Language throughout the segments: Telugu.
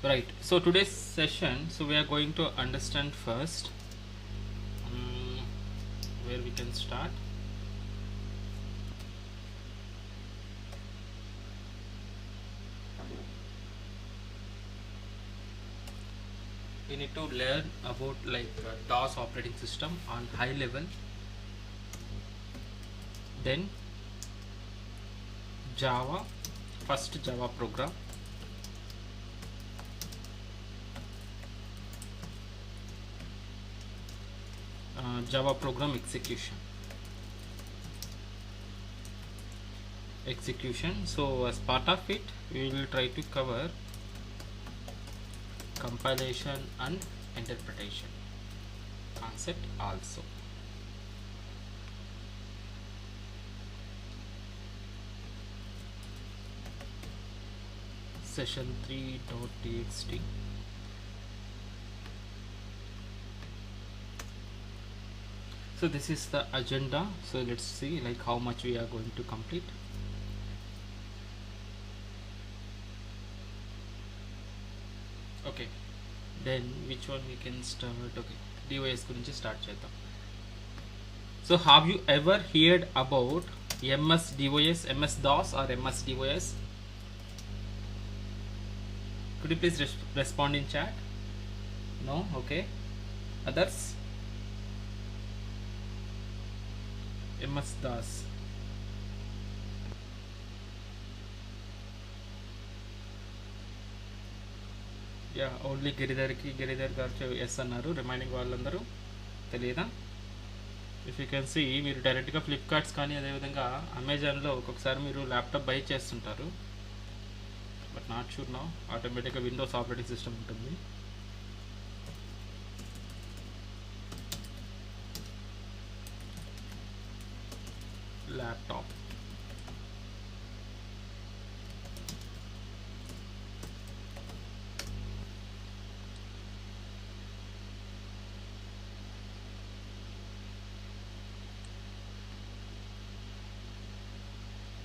Right, so today's session, so we are going to understand first where we can start. We need to learn about DOS operating system on high level, then Java, first Java program, Java program execution. So as part of it, we will try to cover compilation and interpretation concept also. Session 3.txt. So this is the agenda. So let's see how much we are going to complete. Okay, then which one we can start? Okay, DOS gurinchi start chedam. So have you ever heard about MS DOS, MS DOS or MS DOS? Could you please respond in chat? No? Okay. Others? MS DOS. Yeah only Giridhar గారు ఎస్ అన్నారు. రిమైనింగ్ వాళ్ళందరూ తెలియదా? ఇఫ్ యూ కెన్ సీ, మీరు డైరెక్ట్గా ఫ్లిప్కార్ట్స్ కానీ అదేవిధంగా అమెజాన్లో ఒక్కొక్కసారి మీరు ల్యాప్టాప్ బై చేస్తుంటారు, బట్ నాట్ షూర్ నౌ. ఆటోమేటిక్గా విండోస్ ఆపరేటింగ్ సిస్టమ్ ఉంటుంది. ల్యాప్టాప్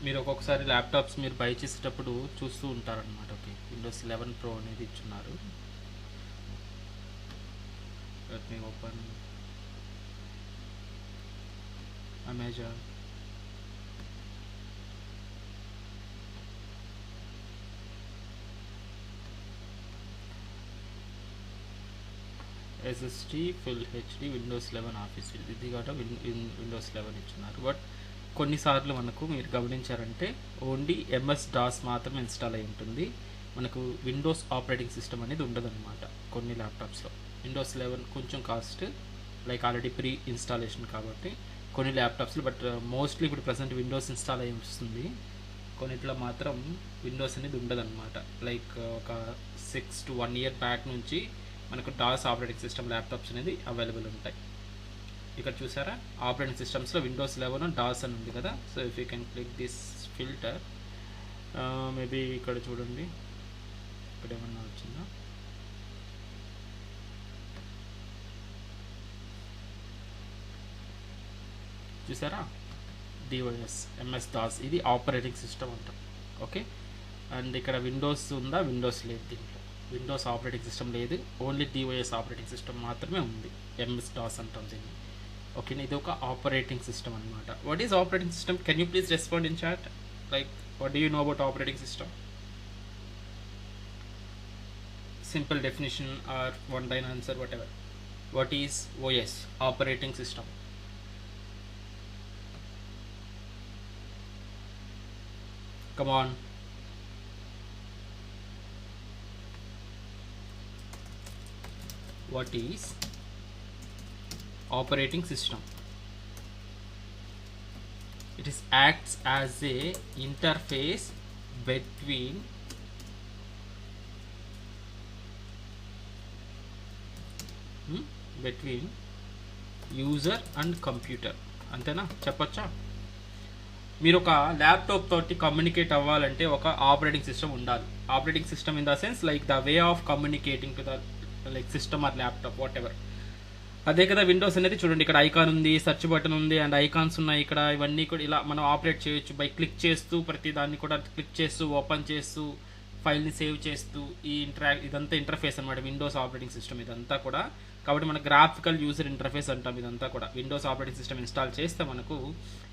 మీరు ఒక్కొక్కసారి ల్యాప్టాప్స్ మీరు బై చేసేటప్పుడు చూస్తూ ఉంటారనమాట. ఓకే, విండోస్ 11 Pro అనేది ఇచ్చున్నారు. Let me open Amazon. SSD full HD Windows 11 office, ఇది కాక విండోస్ 11 ఇచ్చున్నారు. బట్ కొన్నిసార్లు మనకు మీరు గమనించారంటే ఓన్లీ MS DOS మాత్రం ఇన్స్టాల్ అయి ఉంటుంది. మనకు విండోస్ ఆపరేటింగ్ సిస్టమ్ అనేది ఉండదన్నమాట కొన్ని ల్యాప్టాప్స్లో. విండోస్ 11 కొంచెం కాస్ట్, ఆల్రెడీ ప్రీ ఇన్స్టాలేషన్ కాబట్టి కొన్ని ల్యాప్టాప్స్లో. బట్ మోస్ట్లీ ఇప్పుడు ప్రజెంట్ విండోస్ ఇన్స్టాల్ అయి వస్తుంది. కొన్నిట్లో మాత్రం విండోస్ అనేది ఉండదన్నమాట. ఒక 6 to 1 year బ్యాక్ నుంచి మనకు DOS ఆపరేటింగ్ సిస్టమ్ ల్యాప్టాప్స్ అనేది అవైలబుల్ ఉంటాయి. ఇక్కడ చూసారా, ఆపరేటింగ్ సిస్టమ్స్లో విండోస్ 11 DOS అని ఉంది కదా. So if you can click this filter, maybe ఇక్కడ చూడండి, ఇక్కడ ఏమన్నా వచ్చిందా? చూసారా, DOS MS DOS ఇది ఆపరేటింగ్ సిస్టమ్ అంటాం. ఓకే, అండ్ ఇక్కడ విండోస్ ఉందా? విండోస్ లేదు, దీంట్లో విండోస్ ఆపరేటింగ్ సిస్టమ్ లేదు, ఓన్లీ DOS ఆపరేటింగ్ సిస్టమ్ మాత్రమే ఉంది. MS DOS అంటాం దీన్ని. ఓకే, ఇది ఒక ఆపరేటింగ్ సిస్టమ్ అనమాట. What is operating system? Can you please respond in chat? What do you know about operating system? Simple definition or one line answer, whatever. What is OS, operating system? Come on. What is operating system? It is acts as a interface between user and computer. అంతేనా? చెప్పచ్చా? మీరు ఒక ల్యాప్టాప్ తోటి కమ్యూనికేట్ అవ్వాలంటే ఒక ఆపరేటింగ్ సిస్టమ్ ఉండాలి. Operating system in the sense the way of communicating to the system are laptop, what ever. అదే కదా విండోస్ అనేది. చూడండి, ఇక్కడ ఐకాన్ ఉంది, సెర్చ్ బటన్ ఉంది, అండ్ ఐకాన్స్ ఉన్నాయి ఇక్కడ. ఇవన్నీ కూడా ఇలా మనం ఆపరేట్ చేయొచ్చు బై క్లిక్ చేస్తూ, ప్రతి దాన్ని కూడా క్లిక్ చేస్తూ, ఓపెన్ చేస్తూ, ఫైల్ని సేవ్ చేస్తూ ఈ ఇదంతా ఇంటర్ఫేస్ అనమాట విండోస్ ఆపరేటింగ్ సిస్టమ్ ఇదంతా కూడా. కాబట్టి మన గ్రాఫికల్ యూజర్ ఇంటర్ఫేస్ అంటాం ఇదంతా కూడా. విండోస్ ఆపరేటింగ్ సిస్టమ్ ఇన్స్టాల్ చేస్తే మనకు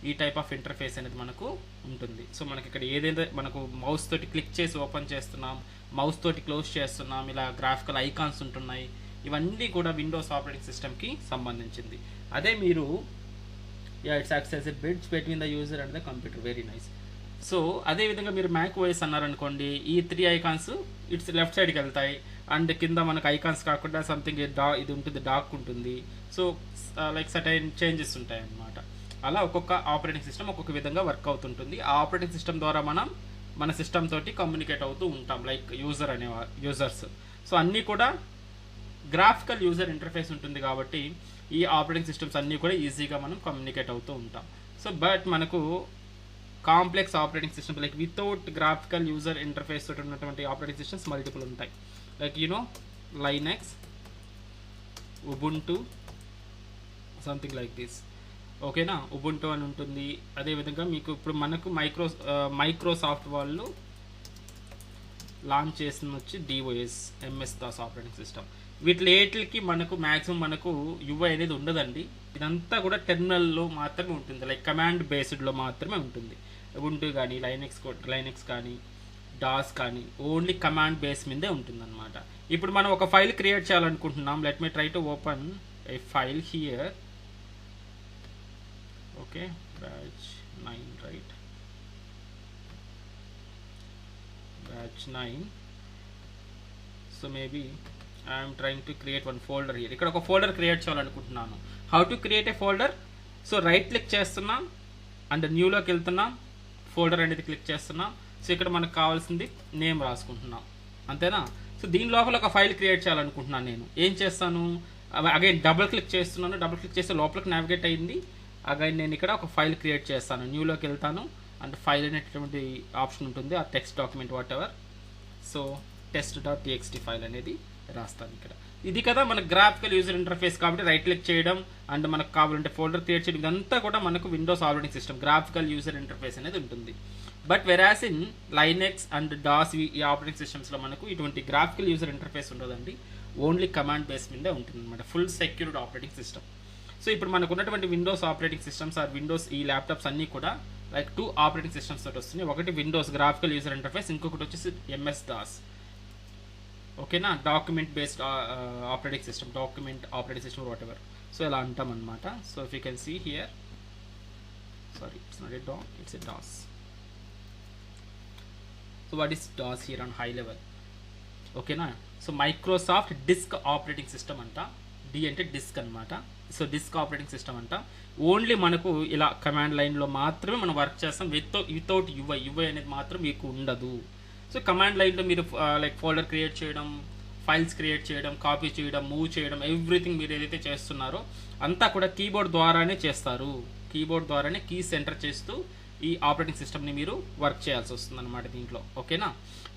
ఈ టైప్ ఆఫ్ ఇంటర్ఫేస్ అనేది మనకు ఉంటుంది. సో మనకి ఇక్కడ ఏదైతే మనకు మౌస్ తోటి క్లిక్ చేసి ఓపెన్ చేస్తున్నాం, మౌస్ తోటి క్లోజ్ చేస్తున్నాం, ఇలా గ్రాఫికల్ ఐకాన్స్ ఉంటున్నాయి, ఇవన్నీ కూడా విండోస్ ఆపరేటింగ్ సిస్టమ్కి సంబంధించింది. అదే మీరు it's acts as a bridge between the user and the computer, very nice. So అదేవిధంగా మీరు మ్యాక్ ఓఎస్ అన్నారనుకోండి, ఈ 3 ఐకాన్స్ ఇట్స్ లెఫ్ట్ సైడ్కి వెళ్తాయి, అండ్ కింద మనకు ఐకాన్స్ కాకుండా సంథింగ్ ఇది ఉంటుంది, డాక్ ఉంటుంది. సో లైక్ సర్టైన్ చేంజెస్ ఉంటాయి అన్నమాట. అలా ఒక్కొక్క ఆపరేటింగ్ సిస్టమ్ ఒక్కొక్క విధంగా వర్క్ అవుతుంటుంది. ఆ ఆపరేటింగ్ సిస్టమ్ ద్వారా మనం మన సిస్టమ్ తోటి కమ్యూనికేట్ అవుతూ ఉంటాం, లైక్ యూజర్స్. సో అన్నీ కూడా గ్రాఫికల్ యూజర్ ఇంటర్ఫేస్ ఉంటుంది కాబట్టి ఈ ఆపరేటింగ్ సిస్టమ్స్ అన్నీ కూడా ఈజీగా మనం కమ్యూనికేట్ అవుతూ ఉంటాం. సో బట్ మనకు complex operating systems like without graphical user interface తోటి ఉన్నటువంటి ఆపరేటింగ్ సిస్టమ్స్ మల్టిపుల్ ఉంటాయి. Like Linux, Ubuntu, something like this. ఓకేనా, ఉబుంటు అని ఉంటుంది. అదేవిధంగా మీకు ఇప్పుడు మనకు మైక్రోసాఫ్ట్ వాళ్ళు లాంచ్ చేసిన వచ్చి DOS, MS Das operating system. వీటికి మనకు మ్యాక్సిమం మనకు యూఐ అనేది ఉండదండి. ఇదంతా కూడా టెర్మినల్లో మాత్రమే ఉంటుంది, లైక్ కమాండ్ బేస్డ్లో మాత్రమే ఉంటుంది. ఉబుంటు కానీ లైనెక్స్ కానీ డాస్ కానీ ఓన్లీ కమాండ్ బేస్ మీదే ఉంటుంది అనమాట. ఇప్పుడు మనం ఒక ఫైల్ క్రియేట్ చేయాలనుకుంటున్నాం. Let me try to open A file here. Okay, batch 9, right, batch 9. So maybe I'm trying to create one folder here. ఇక్కడ ఒక ఫోల్డర్ క్రియేట్ చేయాలనుకుంటున్నాను. How to create a folder? So right click చేస్తున్నాం అండ్ న్యూలోకి వెళ్తున్నాం, ఫోల్డర్ అనేది క్లిక్ చేస్తున్నాం. సో ఇక్కడ మనకు కావాల్సింది నేమ్ రాసుకుంటున్నాం, అంతేనా? సో దీని లోపల ఒక ఫైల్ క్రియేట్ చేయాలనుకుంటున్నాను. నేను ఏం చేస్తాను, అగైన్ డబుల్ క్లిక్ చేస్తున్నాను. డబుల్ క్లిక్ చేస్తే లోపలికి నావిగేట్ అయ్యింది. అగైన్ నేను ఇక్కడ ఒక ఫైల్ క్రియేట్ చేస్తాను. న్యూలోకి వెళ్తాను అండ్ ఫైల్ అనేటటువంటి ఆప్షన్ ఉంటుంది, ఆ text document whatever. So test.txt file అనేది రాస్తాను ఇక్కడ. ఇది కదా మన గ్రాఫికల్ యూజర్ ఇంటర్ఫేస్. కాబట్టి రైట్ క్లిక్ చేయడం అండ్ మనకు కావాలంటే ఫోల్డర్ క్రియేట్ చేయడం, ఇదంతా కూడా మనకు windows operating system graphical user interface అనేది ఉంటుంది. But whereas in Linux and DOS ఈ ఆపరేటింగ్ సిస్టమ్స్లో మనకు ఇటువంటి గ్రాఫికల్ యూజర్ ఇంటర్ఫేస్ ఉండదండి. ఓన్లీ కమాండ్ బేస్ మీదే ఉంటుంది అనమాట, full secured operating system. So ఇప్పుడు మనకు ఉన్నటువంటి Windows operating systems or windows ఈ ల్యాప్టాప్స్ అన్నీ కూడా లైక్ 2 ఆపరేటింగ్ సిస్టమ్స్ తోటి వస్తున్నాయి. ఒకటి విండోస్ గ్రాఫికల్ యూజర్ ఇంటర్ఫేస్, ఇంకొకటి వచ్చేసి ఎంఎస్ దాస్. ఓకేనా, document based operating system, document operating system whatever. So ఇలా అంటాం అనమాట. So if you can see here, sorry it's not a doc, it's a DOS. So what is DOS here on high level? ఓకేనా, so Microsoft disk operating system అంట. డి అంటే డిస్క్ అనమాట. సో డిస్క్ ఆపరేటింగ్ సిస్టమ్ అంట. ఓన్లీ మనకు ఇలా కమాండ్ లైన్లో మాత్రమే మనం వర్క్ చేస్తాం, వితౌట్ యూఐ అనేది మాత్రం మీకు ఉండదు. సో కమాండ్ లైన్లో మీరు లైక్ ఫోల్డర్ క్రియేట్ చేయడం, ఫైల్స్ క్రియేట్ చేయడం, కాపీ చేయడం, మూవ్ చేయడం, ఎవ్రీథింగ్ మీరు ఏదైతే చేస్తున్నారో అంతా కూడా కీబోర్డ్ ద్వారానే చేస్తారు. కీబోర్డ్ ద్వారానే కీస్ ఎంటర్ చేస్తూ ఈ ఆపరేటింగ్ సిస్టమ్ని మీరు వర్క్ చేయాల్సి వస్తుంది అనమాట దీంట్లో. ఓకేనా,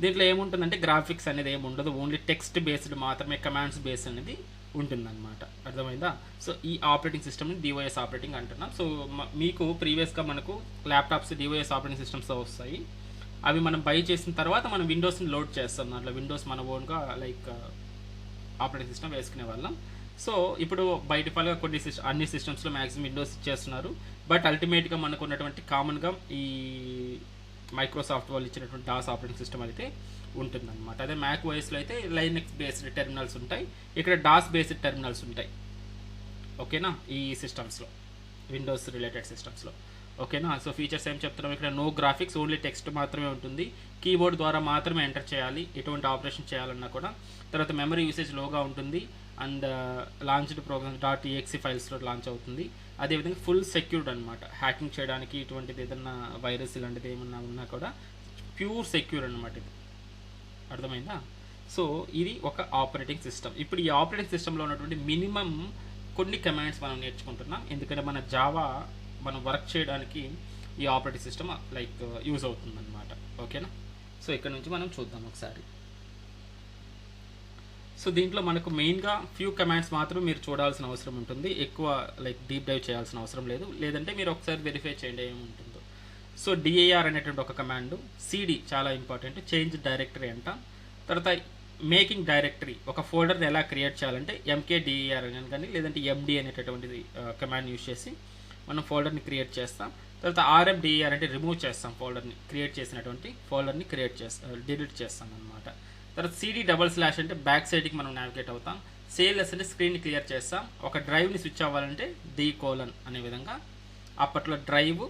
దీంట్లో ఏముంటుందంటే గ్రాఫిక్స్ అనేది ఏమి ఉండదు, ఓన్లీ టెక్స్ట్ బేస్డ్ మాత్రమే, కమాండ్స్ బేస్డ్ అనేది ఉంటుందన్నమాట. అర్థమైందా? సో ఈ ఆపరేటింగ్ సిస్టమ్ని డివైఎస్ ఆపరేటింగ్ అంటున్నాం. సో మీకు ప్రీవియస్గా మనకు ల్యాప్టాప్స్ డివైఎస్ ఆపరేటింగ్ సిస్టమ్స్ వస్తాయి. అవి మనం బై చేసిన తర్వాత మనం విండోస్ని లోడ్ చేస్తాం. దాంట్లో విండోస్ మన ఓన్గా లైక్ ఆపరేటింగ్ సిస్టమ్ వేసుకునే వాళ్ళం. సో ఇప్పుడు బై డిఫాల్ట్గా అన్ని సిస్టమ్స్లో మ్యాక్సిమం విండోస్ ఇచ్చేస్తున్నారు. బట్ అల్టిమేట్గా మనకు ఉన్నటువంటి కామన్గా ఈ మైక్రోసాఫ్ట్ వాళ్ళు ఇచ్చినటువంటి డాస్ ఆపరేటింగ్ సిస్టమ్ అయితే ఉంటుందన్నమాట. అదే మ్యాక్ ఓఎస్లో అయితే లైనెక్స్ బేస్డ్ టెర్మినల్స్ ఉంటాయి, ఇక్కడ డాస్ బేస్డ్ టెర్మినల్స్ ఉంటాయి. ఓకేనా, ఈ సిస్టమ్స్లో విండోస్ రిలేటెడ్ సిస్టమ్స్లో. ఓకేనా, సో ఫీచర్స్ ఏం చెప్తున్నాం ఇక్కడ? నో గ్రాఫిక్స్, ఓన్లీ టెక్స్ట్ మాత్రమే ఉంటుంది. కీబోర్డ్ ద్వారా మాత్రమే ఎంటర్ చేయాలి ఎటువంటి ఆపరేషన్ చేయాలన్నా కూడా. తర్వాత మెమరీ యూసేజ్ లోగా ఉంటుంది అండ్ లాంచ్డ్ ప్రోగ్రామ్స్ .exe ఫైల్స్లో లాంచ్ అవుతుంది. అదేవిధంగా ఫుల్ సెక్యూర్డ్ అనమాట. హ్యాకింగ్ చేయడానికి ఇటువంటిది ఏదన్నా వైరస్ ఇలాంటిది ఏమన్నా ఉన్నా కూడా ప్యూర్ సెక్యూర్ అనమాట ఇది. అర్థమైందా? సో ఇది ఒక ఆపరేటింగ్ సిస్టమ్. ఇప్పుడు ఈ ఆపరేటింగ్ సిస్టంలో ఉన్నటువంటి మినిమం కొన్ని కమాండ్స్ మనం నేర్చుకుంటున్నాం, ఎందుకంటే మన జావా మనం వర్క్ చేయడానికి ఈ ఆపరేటింగ్ సిస్టమ్ లైక్ యూజ్ అవుతుంది అనమాట. ఓకేనా, సో ఇక్కడ నుంచి మనం చూద్దాం ఒకసారి. సో దీంట్లో మనకు మెయిన్గా ఫ్యూ కమాండ్స్ మాత్రమే మీరు చూడాల్సిన అవసరం ఉంటుంది, ఎక్కువ లైక్ డీప్ డైవ్ చేయాల్సిన అవసరం లేదు. లేదంటే మీరు ఒకసారి వెరిఫై చేయండి ఏముంటుందో. సో డిఏఆర్ అనేటువంటి ఒక కమాండ్, సిడి చాలా ఇంపార్టెంట్, చేంజ్ డైరెక్టరీ అంట. తర్వాత మేకింగ్ డైరెక్టరీ, ఒక ఫోల్డర్ని ఎలా క్రియేట్ చేయాలంటే ఎంకేడిఆర్ అని కానీ లేదంటే ఎండి అనేటటువంటిది కమాండ్ యూజ్ చేసి మనం ఫోల్డర్ని క్రియేట్ చేస్తాం. తర్వాత ఆర్ఎండిఆర్ అంటే రిమూవ్ చేస్తాం, ఫోల్డర్ని క్రియేట్ చేసినటువంటి ఫోల్డర్ని డిలీట్ చేస్తాం అనమాట. తర్వాత CD// అంటే బ్యాక్ సైడ్కి మనం నావిగేట్ అవుతాం. సేల్లెస్ అంటే స్క్రీన్ని క్లియర్ చేస్తాం. ఒక డ్రైవ్ని స్విచ్ అవ్వాలంటే D:, అనే విధంగా అప్పట్లో డ్రైవ్ :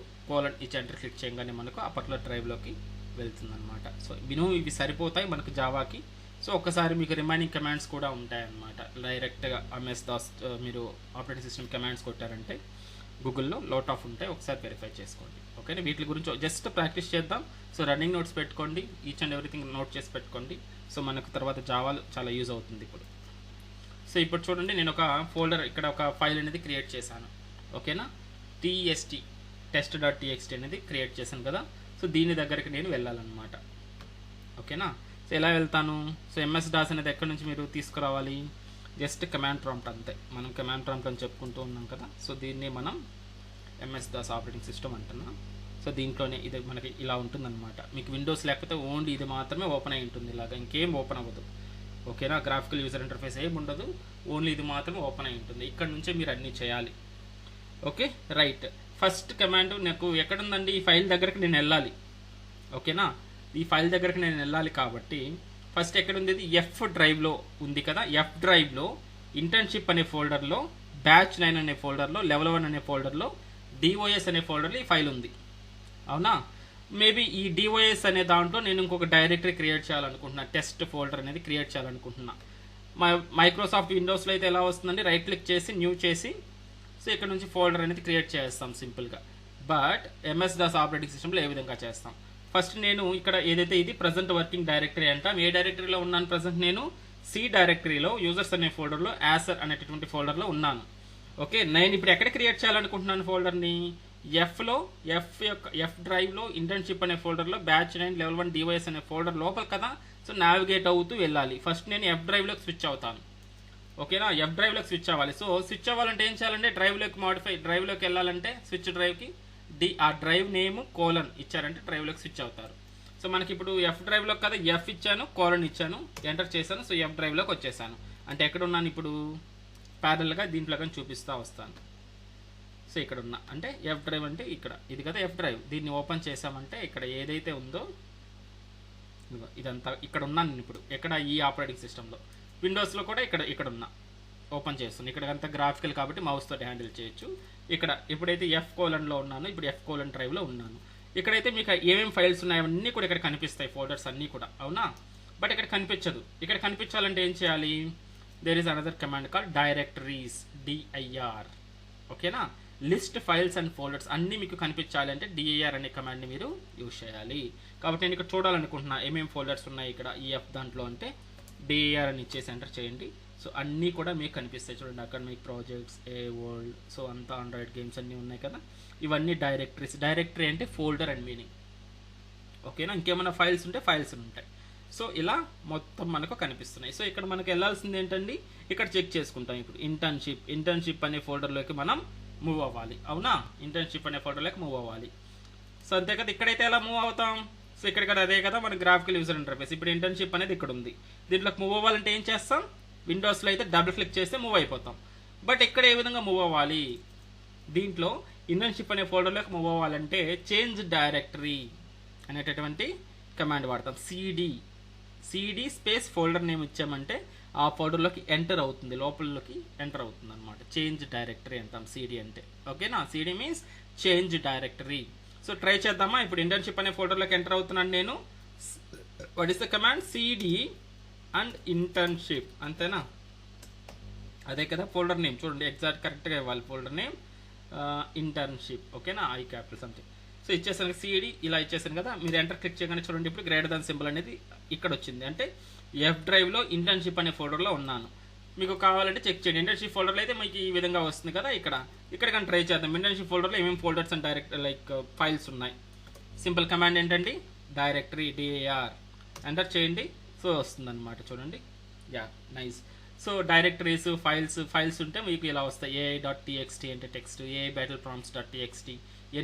ఇచ్చి ఎంటర్ క్లిక్ చేయగానే మనకు అప్పట్లో డ్రైవ్లోకి వెళ్తుంది అనమాట. సో ఇవి సరిపోతాయి మనకు జావాకి. సో ఒక్కసారి మీకు రిమైనింగ్ కమాండ్స్ కూడా ఉంటాయన్నమాట. డైరెక్ట్గా MS-DOS మీరు ఆపరేటింగ్ సిస్టమ్ కమాండ్స్ కొట్టారంటే గూగుల్లో లోట్ ఆఫ్ ఉంటాయి, ఒకసారి వెరిఫై చేసుకోండి. ఓకేనా, వీటి గురించి జస్ట్ ప్రాక్టీస్ చేద్దాం. సో రన్నింగ్ నోట్స్ పెట్టుకోండి, ఈచ్ అండ్ ఎవ్రీథింగ్ నోట్ చేసి పెట్టుకోండి. సో మనకు తర్వాత జావాలో చాలా యూజ్ అవుతుంది ఇప్పుడు. సో ఇప్పుడు చూడండి, నేను ఒక ఫోల్డర్ ఇక్కడ ఒక ఫైల్ అనేది క్రియేట్ చేశాను. ఓకేనా, test.txt అనేది క్రియేట్ చేశాను కదా. సో దీని దగ్గరికి నేను వెళ్ళాలన్నమాట. ఓకేనా, సో ఎలా వెళ్తాను? సో MS-DOS అనేది ఎక్కడి నుంచి మీరు తీసుకురావాలి? జస్ట్ కమాండ్ ప్రాంప్ట్ అంతే. మనం కమాండ్ ప్రాంప్ట్ అని చెప్పుకుంటూ ఉన్నాం కదా. సో దీన్ని మనం MS-DOS ఆపరేటింగ్ సిస్టమ్ అంటున్నాం. సో దీంట్లోనే ఇది మనకి ఇలా ఉంటుందన్నమాట. మీకు విండోస్ లేకపోతే ఓన్లీ ఇది మాత్రమే ఓపెన్ అయి ఉంటుంది, ఇలాగా ఇంకేం ఓపెన్ అవ్వదు. ఓకేనా, గ్రాఫికల్ యూజర్ ఇంటర్ఫేస్ ఏమి ఉండదు, ఓన్లీ ఇది మాత్రమే ఓపెన్ అయి ఉంటుంది. ఇక్కడ నుంచే మీరు అన్నీ చేయాలి. ఓకే రైట్, ఫస్ట్ కమాండ్ నాకు ఎక్కడుందండి? ఈ ఫైల్ దగ్గరికి నేను వెళ్ళాలి. ఓకేనా, ఈ ఫైల్ దగ్గరికి నేను వెళ్ళాలి కాబట్టి ఫస్ట్ ఎక్కడుంది? ఇది F డ్రైవ్లో ఉంది కదా. F డ్రైవ్లో ఇంటర్న్షిప్ అనే ఫోల్డర్లో, బ్యాచ్ 9 అనే ఫోల్డర్లో, లెవెల్ 1 అనే ఫోల్డర్లో, DOS అనే ఫోల్డర్లో ఈ ఫైల్ ఉంది. అవునా, మేబీ ఈ DOS అనే దాంట్లో నేను ఇంకొక డైరెక్టరీ క్రియేట్ చేయాలనుకుంటున్నా, టెస్ట్ ఫోల్డర్ అనేది క్రియేట్ చేయాలనుకుంటున్నా. మైక్రోసాఫ్ట్ విండోస్లో అయితే ఎలా వస్తుందండి? రైట్ క్లిక్ చేసి న్యూ చేసి సో ఇక్కడ నుంచి ఫోల్డర్ అనేది క్రియేట్ చేస్తాం సింపుల్గా. బట్ MS-DOS ఆపరేటింగ్ సిస్టమ్లో ఏ విధంగా చేస్తాం? ఫస్ట్ నేను ఇక్కడ ఏదైతే ఇది ప్రజెంట్ వర్కింగ్ డైరెక్టరీ అంటాం. ఏ డైరెక్టరీలో ఉన్నాను ప్రజెంట్? నేను C డైరెక్టరీలో యూజర్స్ అనే ఫోల్డర్లో, యాసర్ అనేటటువంటి ఫోల్డర్లో ఉన్నాను. ఓకే, నేను ఇప్పుడు ఎక్కడ క్రియేట్ చేయాలనుకుంటున్నాను ఫోల్డర్ని? F డ్రైవ్లో ఇంటర్న్షిప్ అనే ఫోల్డర్లో, బ్యాచ్ 9, లెవెల్ 1, DOS అనే ఫోల్డర్ లోపల కదా. సో నావిగేట్ అవుతూ వెళ్ళాలి. ఫస్ట్ నేను F డ్రైవ్లోకి స్విచ్ అవుతాను. ఓకేనా, F డ్రైవ్లోకి స్విచ్ అవ్వాలి. సో స్విచ్ అవ్వాలంటే ఏం చేయాలంటే డ్రైవ్లోకి వెళ్ళాలంటే స్విచ్ డ్రైవ్కి ఆ డ్రైవ్ నేమ్ : ఇచ్చారంటే డ్రైవ్లోకి స్విచ్ అవుతారు. సో మనకి ఇప్పుడు F డ్రైవ్లోకి కదా F ఇచ్చాను, : ఇచ్చాను, ఎంటర్ చేశాను. సో F డ్రైవ్లోకి వచ్చేసాను. అంటే ఎక్కడ ఉన్నాను ఇప్పుడు? ప్యారల్గా దీంట్లో కానీ చూపిస్తూ వస్తాను. సో ఇక్కడ ఉన్నా అంటే F డ్రైవ్ అంటే ఇక్కడ ఇది కదా F డ్రైవ్. దీన్ని ఓపెన్ చేసామంటే ఇక్కడ ఏదైతే ఉందో ఇదంతా ఇక్కడ ఉన్నాను నేను ఇప్పుడు. ఎక్కడ? ఈ ఆపరేటింగ్ సిస్టంలో. విండోస్లో కూడా ఇక్కడ ఉన్నా, ఓపెన్ చేస్తాను. ఇక్కడ అంతా గ్రాఫికల్ కాబట్టి మౌస్ తోటి హ్యాండిల్ చేయొచ్చు. ఇక్కడ ఎప్పుడైతే F: లో ఉన్నానో ఇప్పుడు F: డ్రైవ్లో ఉన్నాను. ఇక్కడైతే మీకు ఏమేమి ఫైల్స్ ఉన్నాయో అవన్నీ కూడా ఇక్కడ కనిపిస్తాయి, ఫోల్డర్స్ అన్నీ కూడా. అవునా, బట్ ఇక్కడ కనిపించదు. ఇక్కడ కనిపించాలంటే ఏం చేయాలి? There is another command call directories, DIR. ఓకేనా, లిస్ట్ ఫైల్స్ అండ్ ఫోల్డర్స్ అన్నీ మీకు కనిపించాలి అంటే DIR అనే కమాండ్ని మీరు యూజ్ చేయాలి. కాబట్టి నేను ఇక్కడ చూడాలనుకుంటున్నా ఏమేమి ఫోల్డర్స్ ఉన్నాయి ఇక్కడ ఈ F దాంట్లో అంటే DIR అని ఇచ్చేసి ఎంటర్ చేయండి. సో అన్నీ కూడా మీకు కనిపిస్తాయి చూడండి. అకాడమిక్ ప్రాజెక్ట్స్, వరల్డ్, సో అంతా ఆండ్రాయిడ్ గేమ్స్ అన్నీ ఉన్నాయి కదా. ఇవన్నీ డైరెక్టరీస్. డైరెక్టరీ అంటే ఫోల్డర్ అండ్ మీనింగ్. ఓకేనా, ఇంకేమైనా ఫైల్స్ ఉంటే ఫైల్స్ ఉంటాయి. సో ఇలా మొత్తం మనకు కనిపిస్తున్నాయి. సో ఇక్కడ మనకు వెళ్ళాల్సింది ఏంటండి? ఇక్కడ చెక్ చేసుకుంటాం. ఇప్పుడు ఇంటర్న్షిప్ అనే ఫోల్డర్లోకి మనం మూవ్ అవ్వాలి. అవునా, ఇంటర్న్షిప్ అనే ఫోల్డర్లోకి మూవ్ అవ్వాలి. సో అంతే కదా. ఇక్కడైతే ఎలా మూవ్ అవుతాం? సో ఇక్కడ కదా అదే కదా మన గ్రాఫికల్ యూజర్ ఇంటర్ఫేస్. ఇప్పుడు ఇంటర్న్షిప్ అనేది ఇక్కడ ఉంది. దీంట్లోకి మూవ్ అవ్వాలంటే ఏం చేస్తాం? విండోస్లో అయితే డబుల్ క్లిక్ చేస్తే మూవ్ అయిపోతాం. బట్ ఇక్కడ ఏ విధంగా మూవ్ అవ్వాలి? దీంట్లో ఇంటర్న్షిప్ అనే ఫోల్డర్లోకి మూవ్ అవ్వాలంటే చేంజ్ డైరెక్టరీ అనేటటువంటి కమాండ్ వాడతాం. CD స్పేస్ ఫోల్డర్ నేమ్ ఇచ్చామంటే ఆ ఫోల్డర్లోకి ఎంటర్ అవుతుంది, లోపలికి ఎంటర్ అవుతుంది అనమాట. చేంజ్ డైరెక్టరీ అంటాం CD అంటే. ఓకేనా, CD means change directory. So try చేద్దామా? ఇప్పుడు ఇంటర్న్షిప్ అనే ఫోల్డర్లోకి ఎంటర్ అవుతున్నాను నేను. What is the command? CD and internship, అంతేనా? అదే కదా ఫోల్డర్ నేమ్. చూడండి ఎగ్జాక్ట్ కరెక్ట్గా ఇవ్వాలి ఫోల్డర్ నేమ్, ఇంటర్న్షిప్. ఓకేనా, I క్యాపిటల్ సంథింగ్. సో ఇచ్చేసాను CD ఇలా ఇచ్చేసాను కదా. మీరు ఎంటర్ క్లిక్ చేయగానే చూడండి ఇప్పుడు గ్రేటర్ సింబల్ అనేది ఇక్కడ వచ్చింది. అంటే F డ్రైవ్లో ఇంటర్న్షిప్ అనే ఫోల్డర్లో ఉన్నాను. మీకు కావాలంటే చెక్ చేయండి. ఇంటర్న్షిప్ ఫోల్డర్లో అయితే మీకు ఈ విధంగా వస్తుంది కదా. ఇక్కడ కానీ ట్రై చేద్దాం. ఇంటర్న్షిప్ ఫోల్డర్లో ఏమేమి ఫోల్డర్స్ అండ్ ఫైల్స్ ఉన్నాయి. సింపుల్ కమాండ్ ఏంటండి? డైరెక్టరీ, DIR ఎంటర్ చేయండి. సో వస్తుందన్నమాట చూడండి. Yeah, nice. So directories, files ఉంటే మీకు ఇలా వస్తాయి. AI.txt అంటే text, AI battleprompts.txt,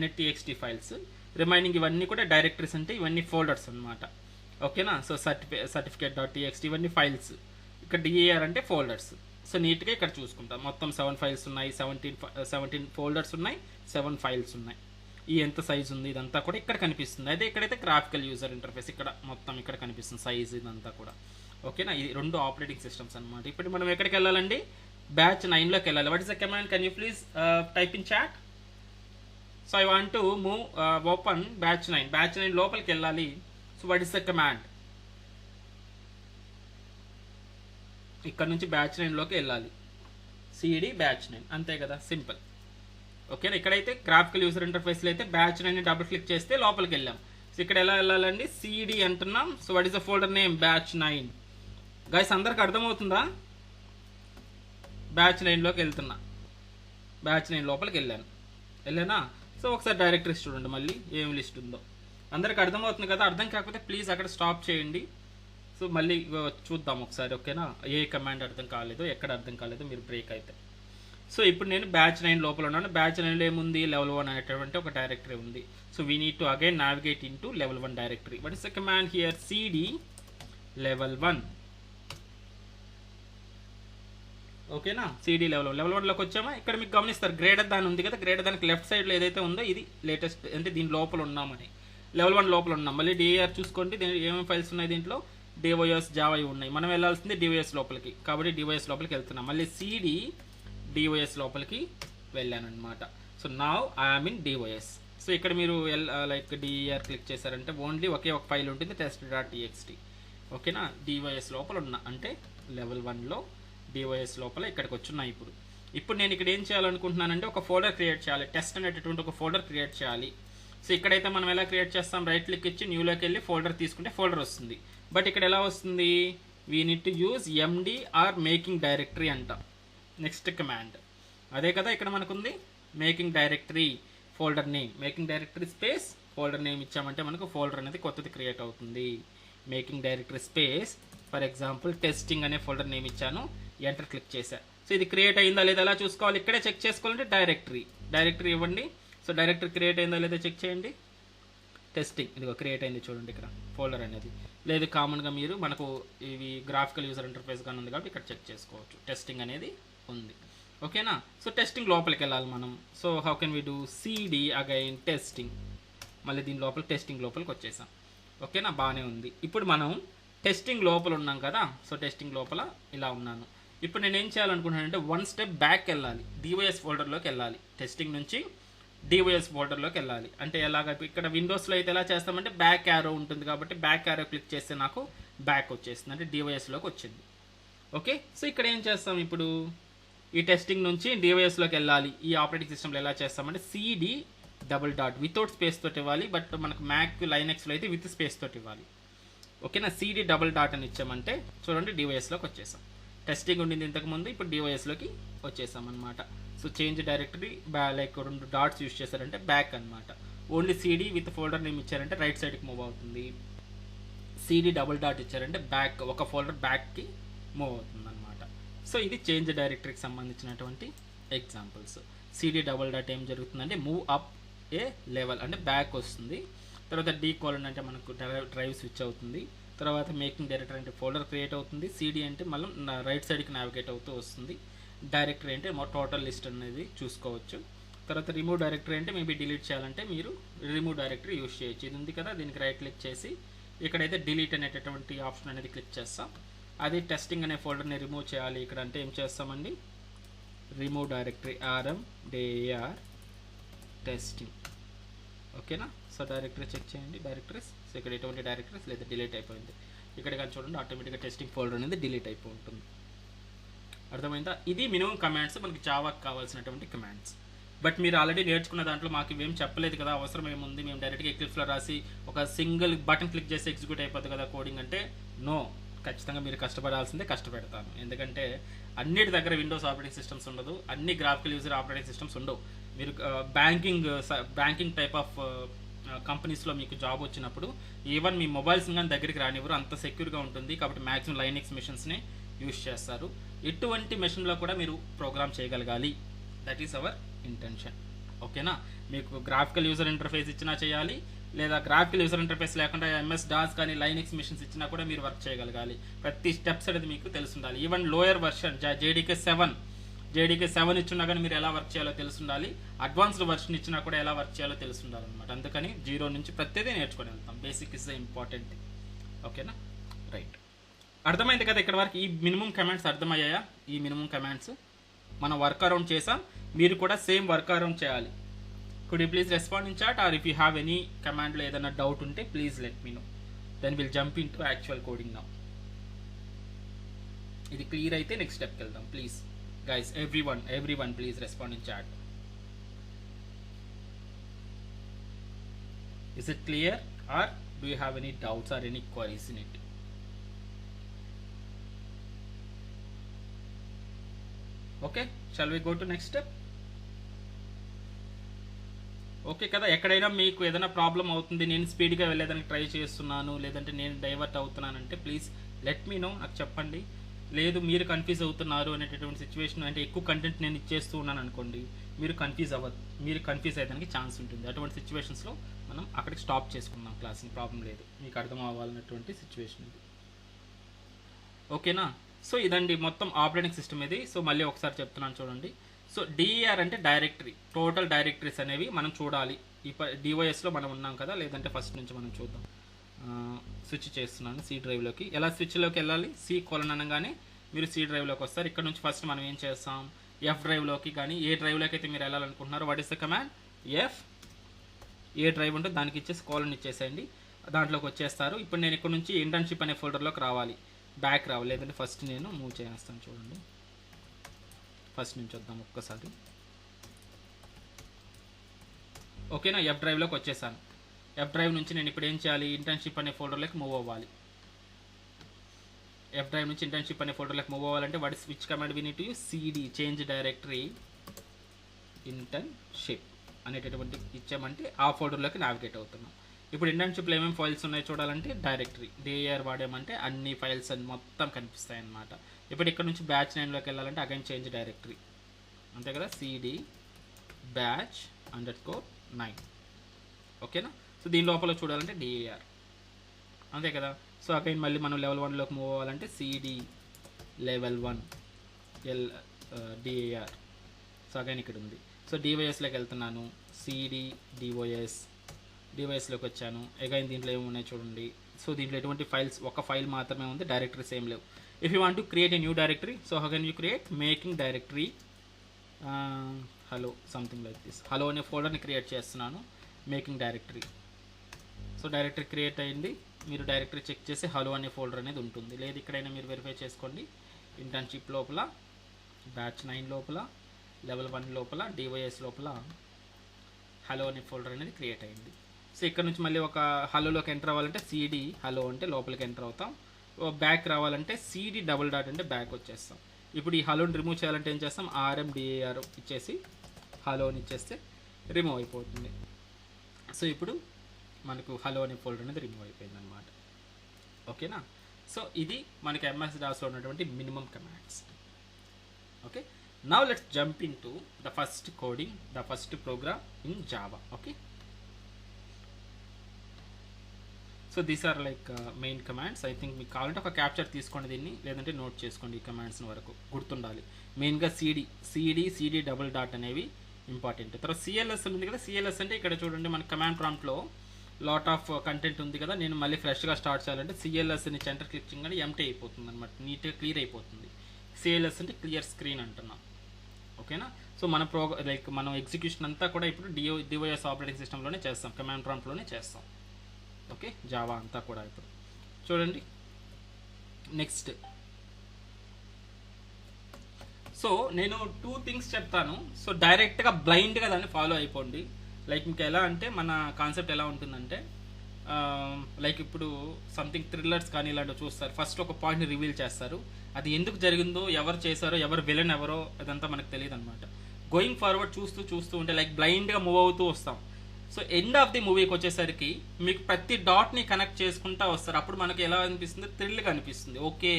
NetTXT files. Remaining ఇవన్నీ కూడా డైరెక్టరీస్ అంటే ఇవన్నీ ఫోల్డర్స్ అనమాట. ఓకేనా. సో సర్టిఫికేట్ డాట్ టీఎక్స్టీ ఇవన్నీ ఫైల్స్. ఇక్కడ డిఏఆర్ అంటే ఫోల్డర్స్. సో నీట్గా ఇక్కడ చూసుకుంటాం. మొత్తం 7 ఫైల్స్ ఉన్నాయి, 17 ఫోల్డర్స్ ఉన్నాయి, 7 ఫైల్స్ ఉన్నాయి. ఈ ఎంత సైజ్ ఉంది ఇదంతా కూడా ఇక్కడ కనిపిస్తుంది. అదే ఇక్కడైతే గ్రాఫికల్ యూజర్ ఇంటర్ఫేస్ ఇక్కడ మొత్తం ఇక్కడ కనిపిస్తుంది సైజ్ ఇదంతా కూడా. ఓకేనా. ఇది 2 ఆపరేటింగ్ సిస్టమ్స్ అనమాట. ఇప్పుడు మనం ఎక్కడికి వెళ్ళాలండి? బ్యాచ్ 9లోకి వెళ్ళాలి. What is the command? Can you please type in chat? So I want to move open batch 9. Batch 9 లోపలికి వెళ్ళాలి. So what is the command? ఇక్కడ నుంచి బ్యాచ్ 9లోకి వెళ్ళాలి. సిడి బ్యాచ్ 9 అంతే కదా, సింపుల్. ఓకేనా. ఇక్కడైతే గ్రాఫికల్ యూజర్ ఇంటర్ఫేస్లో అయితే బ్యాచ్ 9 డబుల్ క్లిక్ చేస్తే లోపలికి వెళ్ళాం. సో ఇక్కడ ఎలా వెళ్ళాలండి? సిడి అంటున్నాం. So what is the folder name? Batch 9. Guys అందరికి అర్థమవుతుందా? బ్యాచ్ 9లోకి వెళ్తున్నా. బ్యాచ్ 9 లోపలికి వెళ్ళానా? సో ఒకసారి డైరెక్టరీస్ చూడండి మళ్ళీ ఏం లిస్ట్ ఉందో. అందరికి అర్థమవుతుంది కదా? అర్థం కాకపోతే ప్లీజ్ అక్కడ స్టాప్ చేయండి. సో మళ్ళీ చూద్దాం ఒకసారి. ఓకేనా. ఏ కమాండ్ అర్థం కాలేదో, ఎక్కడ అర్థం కాలేదో మీరు బ్రేక్ అయితే. సో ఇప్పుడు నేను బ్యాచ్ 9 లోపల ఉన్నాను. బ్యాచ్ 9లో ఏముంది? level 1 అనేటువంటి ఒక డైరెక్టరీ ఉంది. So we need to again navigate in to level 1 directory. What is the command here? cd level 1. ఓకేనా. cd level 1లోకి వచ్చామా? ఇక్కడ మీకు గమనిస్తారు గ్రేటర్ దాన్ ఉంది కదా, గ్రేటర్ దానికి లెఫ్ట్ సైడ్లో ఏదైతే ఉందో ఇది లేటెస్ట్, అంటే దీని లోపల ఉన్నామని. level 1 లోపల ఉన్నాం. మళ్ళీ డిఆర్ చూసుకోండి, ఏమేమి ఫైల్స్ ఉన్నాయి దీంట్లో? డివైఎస్ జావా ఉన్నాయి. మనం వెళ్ళాల్సింది డివైఎస్ లోపలికి, కాబట్టి డివైఎస్ లోపలికి వెళ్తున్నాం. మళ్ళీ cd డివైఎస్ లోపలికి వెళ్ళాను అనమాట. So now I'm in DYS. So ఇక్కడ మీరు లైక్ డిఆర్ క్లిక్ చేశారంటే ఓన్లీ ఒకే ఒక ఫైల్ ఉంటుంది, test.txt. ఓకేనా. డివైఎస్ లోపల ఉన్నా అంటే level 1లో డివైఎస్ లోపల ఇక్కడికి వచ్చున్నాయి. ఇప్పుడు నేను ఇక్కడ ఏం చేయాలనుకుంటున్నానంటే ఒక ఫోల్డర్ క్రియేట్ చేయాలి. టెస్ట్ అనేటటువంటి ఒక ఫోల్డర్ క్రియేట్ చేయాలి. సో ఇక్కడైతే మనం ఎలా క్రియేట్ చేస్తాం? రైట్ క్లిక్ ఇచ్చి న్యూలోకి వెళ్ళి ఫోల్డర్ తీసుకుంటే ఫోల్డర్ వస్తుంది. బట్ ఇక్కడ ఎలా వస్తుంది? We need to use MD or making directory అంట. నెక్స్ట్ కమాండ్ అదే కదా ఇక్కడ మనకుంది. Making directory folder name, making directory space folder name ఇచ్చామంటే మనకు ఫోల్డర్ అనేది కొత్తది క్రియేట్ అవుతుంది. Making directory space for example testing అనే ఫోల్డర్ నేమ్ ఇచ్చాను, ఎంటర్ క్లిక్ చేశా. సో ఇది క్రియేట్ అయిందా లేదా ఎలా చూసుకోవాలి? ఇక్కడే చెక్ చేసుకోవాలంటే డైరెక్టరీ ఇవ్వండి. సో డైరెక్టరీ క్రియేట్ అయిందా లేదా చెక్ చేయండి. టెస్టింగ్ ఇదిగో క్రియేట్ అయింది చూడండి ఇక్కడ ఫోల్డర్ అనేది. లేదు కామన్గా మీరు మనకు ఇవి గ్రాఫికల్ యూజర్ ఇంటర్ఫేస్ కానీ ఉంది కాబట్టి ఇక్కడ చెక్ చేసుకోవచ్చు. టెస్టింగ్ అనేది ఉంది. ఓకేనా. సో టెస్టింగ్ లోపలికి వెళ్ళాలి మనం. So how can we do? CD again testing. మళ్ళీ దీని లోపల టెస్టింగ్ లోపలికి వచ్చేసాం. ఓకేనా, బాగానే ఉంది. ఇప్పుడు మనం టెస్టింగ్ లోపల ఉన్నాం కదా. సో టెస్టింగ్ లోపల ఇలా ఉన్నాను. ఇప్పుడు నేను ఏం చేయాలనుకుంటున్నానంటే 1 స్టెప్ బ్యాక్ వెళ్ళాలి, డివైఎస్ ఫోల్డర్లోకి వెళ్ళాలి. టెస్టింగ్ నుంచి డివైఎస్ ఫోల్డర్లోకి వెళ్ళాలి. అంటే ఎలాగ? ఇక్కడ విండోస్లో అయితే ఎలా చేస్తామంటే బ్యాక్ యారో ఉంటుంది కాబట్టి బ్యాక్ యారో క్లిక్ చేస్తే నాకు బ్యాక్ వచ్చేస్తుంది, అంటే డివైఎస్లోకి వచ్చింది. ఓకే. సో ఇక్కడ ఏం చేస్తాం? ఇప్పుడు ఈ టెస్టింగ్ నుంచి డివైఎస్లోకి వెళ్ళాలి. ఈ ఆపరేటింగ్ సిస్టమ్లో ఎలా చేస్తామంటే cd double dot without space తోటి ఇవ్వాలి. బట్ మనకు మ్యాక్ లైనెక్స్లో అయితే విత్ స్పేస్ తోటి ఇవ్వాలి. ఓకేనా. cd డబుల్ డాట్ అని ఇచ్చామంటే చూడండి డివైఎస్లోకి వచ్చేసాం. టెస్టింగ్ ఉండింది ఇంతకుముందు, ఇప్పుడు డివైఎస్లోకి వచ్చేసాం అనమాట. So change directory like 2 dots use చేశారంటే బ్యాక్ అనమాట. Only cd with folder name ఇచ్చారంటే రైట్ సైడ్కి మూవ్ అవుతుంది. cd డబుల్ డాట్ ఇచ్చారంటే బ్యాక్, ఒక ఫోల్డర్ బ్యాక్కి మూవ్ అవుతుంది అనమాట. సో ఇది చేంజ్ డైరెక్టరీకి సంబంధించినటువంటి ఎగ్జాంపుల్స్. cd డబుల్ డాట్ ఏం జరుగుతుందంటే మూవ్ అప్ ఏ లెవెల్ అంటే బ్యాక్ వస్తుంది. తర్వాత డీకోలన్ అంటే మనకు డ్రైవ్ స్విచ్ అవుతుంది. తర్వాత మేకింగ్ డైరెక్టరీ అంటే ఫోల్డర్ క్రియేట్ అవుతుంది. cd అంటే మళ్ళీ రైట్ సైడ్కి నావిగేట్ అవుతూ వస్తుంది. డైరెక్టరీ అంటే టోటల్ లిస్ట్ అనేది చూసుకోవచ్చు. తర్వాత రిమూవ్ డైరెక్టరీ అంటే మేబీ డిలీట్ చేయాలంటే మీరు రిమూవ్ డైరెక్టరీ యూస్ చేయొచ్చు. ఇది ఉంది కదా, దీనికి రైట్ క్లిక్ చేసి ఇక్కడైతే డిలీట్ అనేటటువంటి ఆప్షన్ అనేది క్లిక్ చేస్తాం. అది టెస్టింగ్ అనే ఫోల్డర్ని రిమూవ్ చేయాలి. ఇక్కడ అంటే ఏం చేస్తామండి? Remove directory rmdir testing. ఓకేనా. సో డైరెక్టరీ చెక్ చేయండి డైరెక్టరీస్. సో ఇక్కడ ఎటువంటి డైరెక్టరీస్ లేదా డిలీట్ అయిపోయింది. ఇక్కడ కానీ చూడండి ఆటోమేటిక్గా టెస్టింగ్ ఫోల్డర్ అనేది డిలీట్ అయిపోయి ఉంటుంది. అర్థమైందా? ఇది మినిమం కమాండ్స్, మనకి జావాకి కావాల్సినటువంటి కమాండ్స్. బట్ మీరు ఆల్రెడీ నేర్చుకున్న దాంట్లో మాకు ఇవేం చెప్పలేదు కదా, అవసరం ఏముంది? మేము డైరెక్ట్గా ఎక్లిప్స్లో రాసి ఒక సింగిల్ బటన్ క్లిక్ చేసి ఎగ్జిక్యూట్ అయిపోతుంది కదా కోడింగ్ అంటే. నో, ఖచ్చితంగా మీరు కష్టపడాల్సిందే, కష్టపెడతాను. ఎందుకంటే అన్నిటి దగ్గర విండోస్ ఆపరేటింగ్ సిస్టమ్స్ ఉండదు, అన్ని గ్రాఫికల్ యూజర్ ఆపరేటింగ్ సిస్టమ్స్ ఉండవు. మీరు బ్యాంకింగ్ టైప్ ఆఫ్ కంపెనీస్లో మీకు జాబ్ వచ్చినప్పుడు ఈవెన్ మీ మొబైల్స్ కానీ దగ్గరికి రానివ్వరు, అంత సెక్యూర్గా ఉంటుంది. కాబట్టి మ్యాక్సిమం లైనెక్స్ మెషిన్స్ని యూజ్ చేస్తారు. ఎటువంటి మెషిన్లో కూడా మీరు ప్రోగ్రామ్ చేయగలగాలి. That is our intention. ఓకేనా. మీకు గ్రాఫికల్ యూజర్ ఇంటర్ఫేస్ ఇచ్చినా చేయాలి, లేదా గ్రాఫికల్ యూజర్ ఇంటర్ఫేస్ లేకుండా MS DOS కానీ లైనక్స్ మిషన్స్ ఇచ్చినా కూడా మీరు వర్క్ చేయగలగాలి. ప్రతి స్టెప్స్ అనేది మీకు తెలుసుండాలి. ఈవెన్ లోయర్ వర్షన్ JDK 7 ఇచ్చినా కానీ మీరు ఎలా వర్క్ చేయాలో తెలుసుండాలి. అడ్వాన్స్డ్ వర్షన్ ఇచ్చినా కూడా ఎలా వర్క్ చేయాలో తెలుసుండాలి అనమాట. అందుకని 0 నుంచి ప్రతిదీ నేర్చుకొని వెళ్తాం. Basic is the important thing. ఓకేనా, రైట్. అర్థమైంది కదా ఇక్కడ వరకు? ఈ మినిమం కమాండ్స్ అర్థమయ్యాయా? ఈ మినిమం కమాండ్స్ మనం వర్క్ అరౌండ్ చేసాం, మీరు కూడా సేమ్ వర్క్ అరౌండ్ చేయాలి. Could you please respond in chat, or if you have any కమాండ్లో ఏదైనా డౌట్ ఉంటే please let me know, then will jump in to actual coding now. ఇది క్లియర్ అయితే నెక్స్ట్ స్టెప్కి వెళ్దాం. Please guys, everyone please respond in chat. Is it clear, or do you have any doubts or any queries in it? Okay, shall we go to next step? Okay కదా. ఎక్కడైనా మీకు ఏదైనా ప్రాబ్లం అవుతుంది, నేను స్పీడ్గా వెళ్ళేదానికి ట్రై చేస్తున్నాను, లేదంటే నేను డైవర్ట్ అవుతున్నానంటే ప్లీజ్ లెట్ మీ నో, నాకు చెప్పండి. లేదు మీరు కన్ఫ్యూజ్ అవుతున్నారు అనేటటువంటి సిచ్యువేషన్, అంటే ఎక్కువ కంటెంట్ నేను ఇచ్చేస్తూ ఉన్నాను అనుకోండి, మీరు కన్ఫ్యూజ్ అయ్యేదానికి ఛాన్స్ ఉంటుంది. అటువంటి సిచ్యువేషన్స్లో మనం అక్కడికి స్టాప్ చేసుకుందాం క్లాస్ని, ప్రాబ్లం లేదు. మీకు అర్థం అవ్వాలన్నటువంటి సిచ్యువేషన్ ఇది. ఓకేనా. సో ఇదండి మొత్తం ఆపరేటింగ్ సిస్టమ్ ఇది. సో మళ్ళీ ఒకసారి చెప్తున్నాను చూడండి. సో DER అంటే డైరెక్టరీ, టోటల్ డైరెక్టరీస్ అనేవి మనం చూడాలి. ఈ డివైఎస్లో మనం ఉన్నాం కదా, లేదంటే ఫస్ట్ నుంచి మనం చూద్దాం. స్విచ్ చేస్తున్నాను C డ్రైవ్లోకి. ఎలా స్విచ్లోకి వెళ్ళాలి? C అనగానే మీరు C డ్రైవ్లోకి వస్తారు. ఇక్కడ నుంచి ఫస్ట్ మనం ఏం చేస్తాం, F డ్రైవ్లోకి కానీ ఏ డ్రైవ్లోకి అయితే మీరు వెళ్ళాలనుకుంటున్నారో what is the command F. ఏ డ్రైవ్ ఉంటే దానికి ఇచ్చేసి కోలన్ ఇచ్చేసేయండి, దాంట్లోకి వచ్చేస్తారు. ఇప్పుడు నేను ఇక్కడ నుంచి ఇంటర్న్షిప్ అనే ఫోల్డర్లోకి రావాలి, బ్యాక్ రావాలి, లేదంటే ఫస్ట్ నేను మూవ్ చేస్తాను చూడండి. ఫస్ట్ నుంచి వద్దాం ఒక్కసారి. ఓకేనా, F డ్రైవ్లోకి వచ్చేసాను. F డ్రైవ్ నుంచి నేను ఇప్పుడు ఏం చేయాలి, ఇంటర్న్షిప్ అనే ఫోల్డర్లోకి మూవ్ అవ్వాలి. F డ్రైవ్ నుంచి ఇంటర్న్షిప్ అనే ఫోల్డర్లోకి మూవ్ అవ్వాలంటే వాటి switch command we need to use CD, change directory internship అనేటటువంటి ఇచ్చామంటే ఆ ఫోల్డర్లోకి నావిగేట్ అవుతున్నాం. ఇప్పుడు ఇంటర్న్షిప్లో ఏమేమి ఫైల్స్ ఉన్నాయో చూడాలంటే డైరెక్టరీ DIR వాడామంటే అన్ని ఫైల్స్ అని మొత్తం కనిపిస్తాయి అన్నమాట. ఇప్పుడు ఇక్కడ నుంచి బ్యాచ్ 9లోకి వెళ్ళాలంటే అగైన్ చేంజ్ డైరెక్టరీ, అంతే కదా, CD batch_9. ఓకేనా. సో దీని లోపల చూడాలంటే DIR, అంతే కదా. సో అగైన్ మళ్ళీ మనం లెవెల్ 1లోకి మూవ్ అవ్వాలంటే CD level 1 DIR. So again ఇక్కడ ఉంది. సో డివైఎస్లోకి వెళ్తున్నాను, CD డివైఎస్లోకి వచ్చాను. అగైన్ దీంట్లో ఏమున్నాయి చూడండి. సో దీంట్లో ఎటువంటి ఫైల్స్, ఒక ఫైల్ మాత్రమే ఉంది, డైరెక్టరీస్ ఏం లేవు. If you want to create a new directory, so how can you create, making directory hello something like this. Hello అనే ఫోల్డర్ని క్రియేట్ చేస్తున్నాను, making directory. So directory create అయింది. మీరు డైరెక్టరీ చెక్ చేసి హలో అనే ఫోల్డర్ అనేది ఉంటుంది, లేదు ఇక్కడైనా మీరు వెరిఫై చేసుకోండి. ఇంటర్న్షిప్ లోపల, బ్యాచ్ 9 లోపల, లెవెల్ 1 లోపల, డివైఎస్ లోపల హలో అనే ఫోల్డర్ అనేది క్రియేట్ అయింది. సో ఇక్కడ నుంచి మళ్ళీ ఒక హలోలోకి ఎంటర్ అవ్వాలంటే CD హలో అంటే లోపలికి ఎంటర్ అవుతాం. బ్యాక్ రావాలంటే CD డబుల్ డాట్ అంటే బ్యాక్ వచ్చేస్తాం. ఇప్పుడు ఈ హలోని రిమూవ్ చేయాలంటే ఏం చేస్తాం, RMDAR ఇచ్చేసి హలోని ఇచ్చేస్తే రిమూవ్ అయిపోతుంది. సో ఇప్పుడు మనకు హలో అనే ఫోల్డర్ అనేది రిమూవ్ అయిపోయింది అనమాట. ఓకేనా. సో ఇది మనకి MS DOSలో ఉన్నటువంటి minimum commands. Okay, now let's jump in to the first coding, the first program in Java. Okay, so these are like main commands. I think మీకు కావాలంటే ఒక క్యాప్చర్ తీసుకోండి దీన్ని, లేదంటే నోట్ చేసుకోండి ఈ కమాండ్స్ని వరకు గుర్తుండాలి. మెయిన్గా CD డబుల్ డాట్ అనేవి ఇంపార్టెంట్. తర్వాత CLS ఉంది కదా, CLS అంటే ఇక్కడ చూడండి మన కమాండ్ ప్రాంప్ట్లో లాట్ ఆఫ్ కంటెంట్ ఉంది కదా, నేను మళ్ళీ ఫ్రెష్గా స్టార్ట్ చేయాలంటే CLS ని సెంటర్ క్లిక్ చేయగానే ఎంటీ అయిపోతుంది అనమాట, నీట్గా క్లియర్ అయిపోతుంది. CLS అంటే క్లియర్ స్క్రీన్ అంటున్నాం. ఓకేనా. సో మన మనం ఎగ్జిక్యూషన్ అంతా కూడా ఇప్పుడు డివైఎస్ ఆపరేటింగ్ సిస్టంలోనే చేస్తాం, కమాండ్ ప్రాంప్ట్లోనే చేస్తాం. ఓకే, జావా అంతా కూడా ఇప్పుడు చూడండి. నెక్స్ట్, సో నేను 2 థింగ్స్ చెప్తాను. సో డైరెక్ట్గా బ్లైండ్గా దాన్ని ఫాలో అయిపోండి. లైక్ మీకు ఎలా అంటే మన కాన్సెప్ట్ ఎలా ఉంటుందంటే, లైక్ ఇప్పుడు సంథింగ్ థ్రిల్లర్స్ కానీ ఇలాంటివి చూస్తారు, ఫస్ట్ ఒక పాయింట్ని రివీల్ చేస్తారు, అది ఎందుకు జరిగిందో, ఎవరు చేశారో, ఎవరు విలన్ ఎవరో అదంతా మనకు తెలియదు అనమాట. గోయింగ్ ఫార్వర్డ్ చూస్తూ ఉంటే లైక్ బ్లైండ్గా మూవ్ అవుతూ వస్తాం. సో ఎండ్ ఆఫ్ ది మూవీకి వచ్చేసరికి మీకు ప్రతి డాట్ని కనెక్ట్ చేసుకుంటూ వస్తారు. అప్పుడు మనకి ఎలా అనిపిస్తుంది, థ్రిల్గా అనిపిస్తుంది. ఓకే,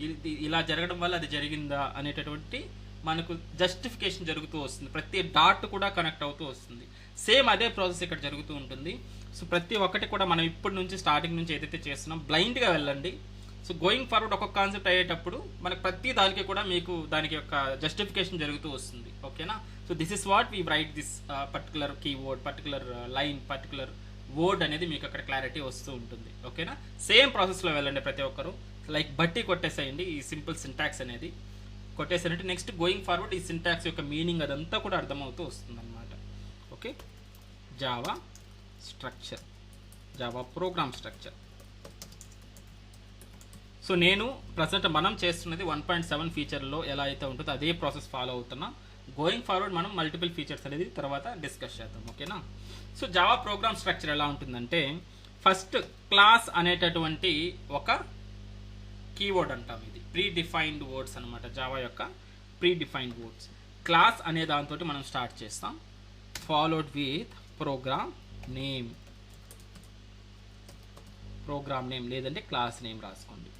ఇది ఇలా జరగడం వల్ల అది జరిగిందా అనేటటువంటి మనకు జస్టిఫికేషన్ జరుగుతూ వస్తుంది, ప్రతి డాట్ కూడా కనెక్ట్ అవుతూ వస్తుంది. సేమ్ అదే ప్రాసెస్ ఇక్కడ జరుగుతూ ఉంటుంది. సో ప్రతి ఒక్కటి కూడా మనం ఇప్పటి నుంచి స్టార్టింగ్ నుంచి ఏదైతే చేస్తున్నాం బ్లైండ్గా వెళ్ళండి. సో గోయింగ్ ఫార్వర్డ్ ఒక్కొక్క కాన్సెప్ట్ అయ్యేటప్పుడు మనకు ప్రతి దానికి కూడా మీకు దానికి యొక్క జస్టిఫికేషన్ జరుగుతూ వస్తుంది. ఓకేనా? So this is what we write this particular keyword, particular line, particular word అనేది మీకు అక్కడ క్లారిటీ వస్తూ ఉంటుంది. ఓకేనా? సేమ్ ప్రాసెస్లో వెళ్ళండి ప్రతి ఒక్కరు. లైక్ బట్టి కొట్టేసేయండి ఈ సింపుల్ సింటాక్స్ అనేది కొట్టేసారంటే నెక్స్ట్ గోయింగ్ ఫార్వర్డ్ ఈ సింటాక్స్ యొక్క మీనింగ్ అదంతా కూడా అర్థమవుతూ వస్తుంది అనమాట. Okay, Java structure, Java program structure. So నేను ప్రజెంట్ మనం చేస్తున్నది 1.7 ఫీచర్లో ఎలా అయితే ఉంటుందో అదే ప్రాసెస్ ఫాలో అవుతున్నా. గోయింగ్ ఫార్వర్డ్ మనం మల్టిపుల్ ఫీచర్స్ అనేది తర్వాత డిస్కస్ చేద్దాం. ఓకేనా? సో జావా ప్రోగ్రామ్ స్ట్రక్చర్ ఎలా ఉంటుందంటే ఫస్ట్ క్లాస్ అనేటటువంటి ఒక కీవర్డ్ అంటాం. ఇది ప్రీ డిఫైన్డ్ వర్డ్స్ అనమాట, జావా యొక్క ప్రీ డిఫైన్డ్ వర్డ్స్. క్లాస్ అనే దాంతో మనం స్టార్ట్ చేస్తాం, followed with program name, program name లేదంటే క్లాస్ నేమ్ రాసుకోండి.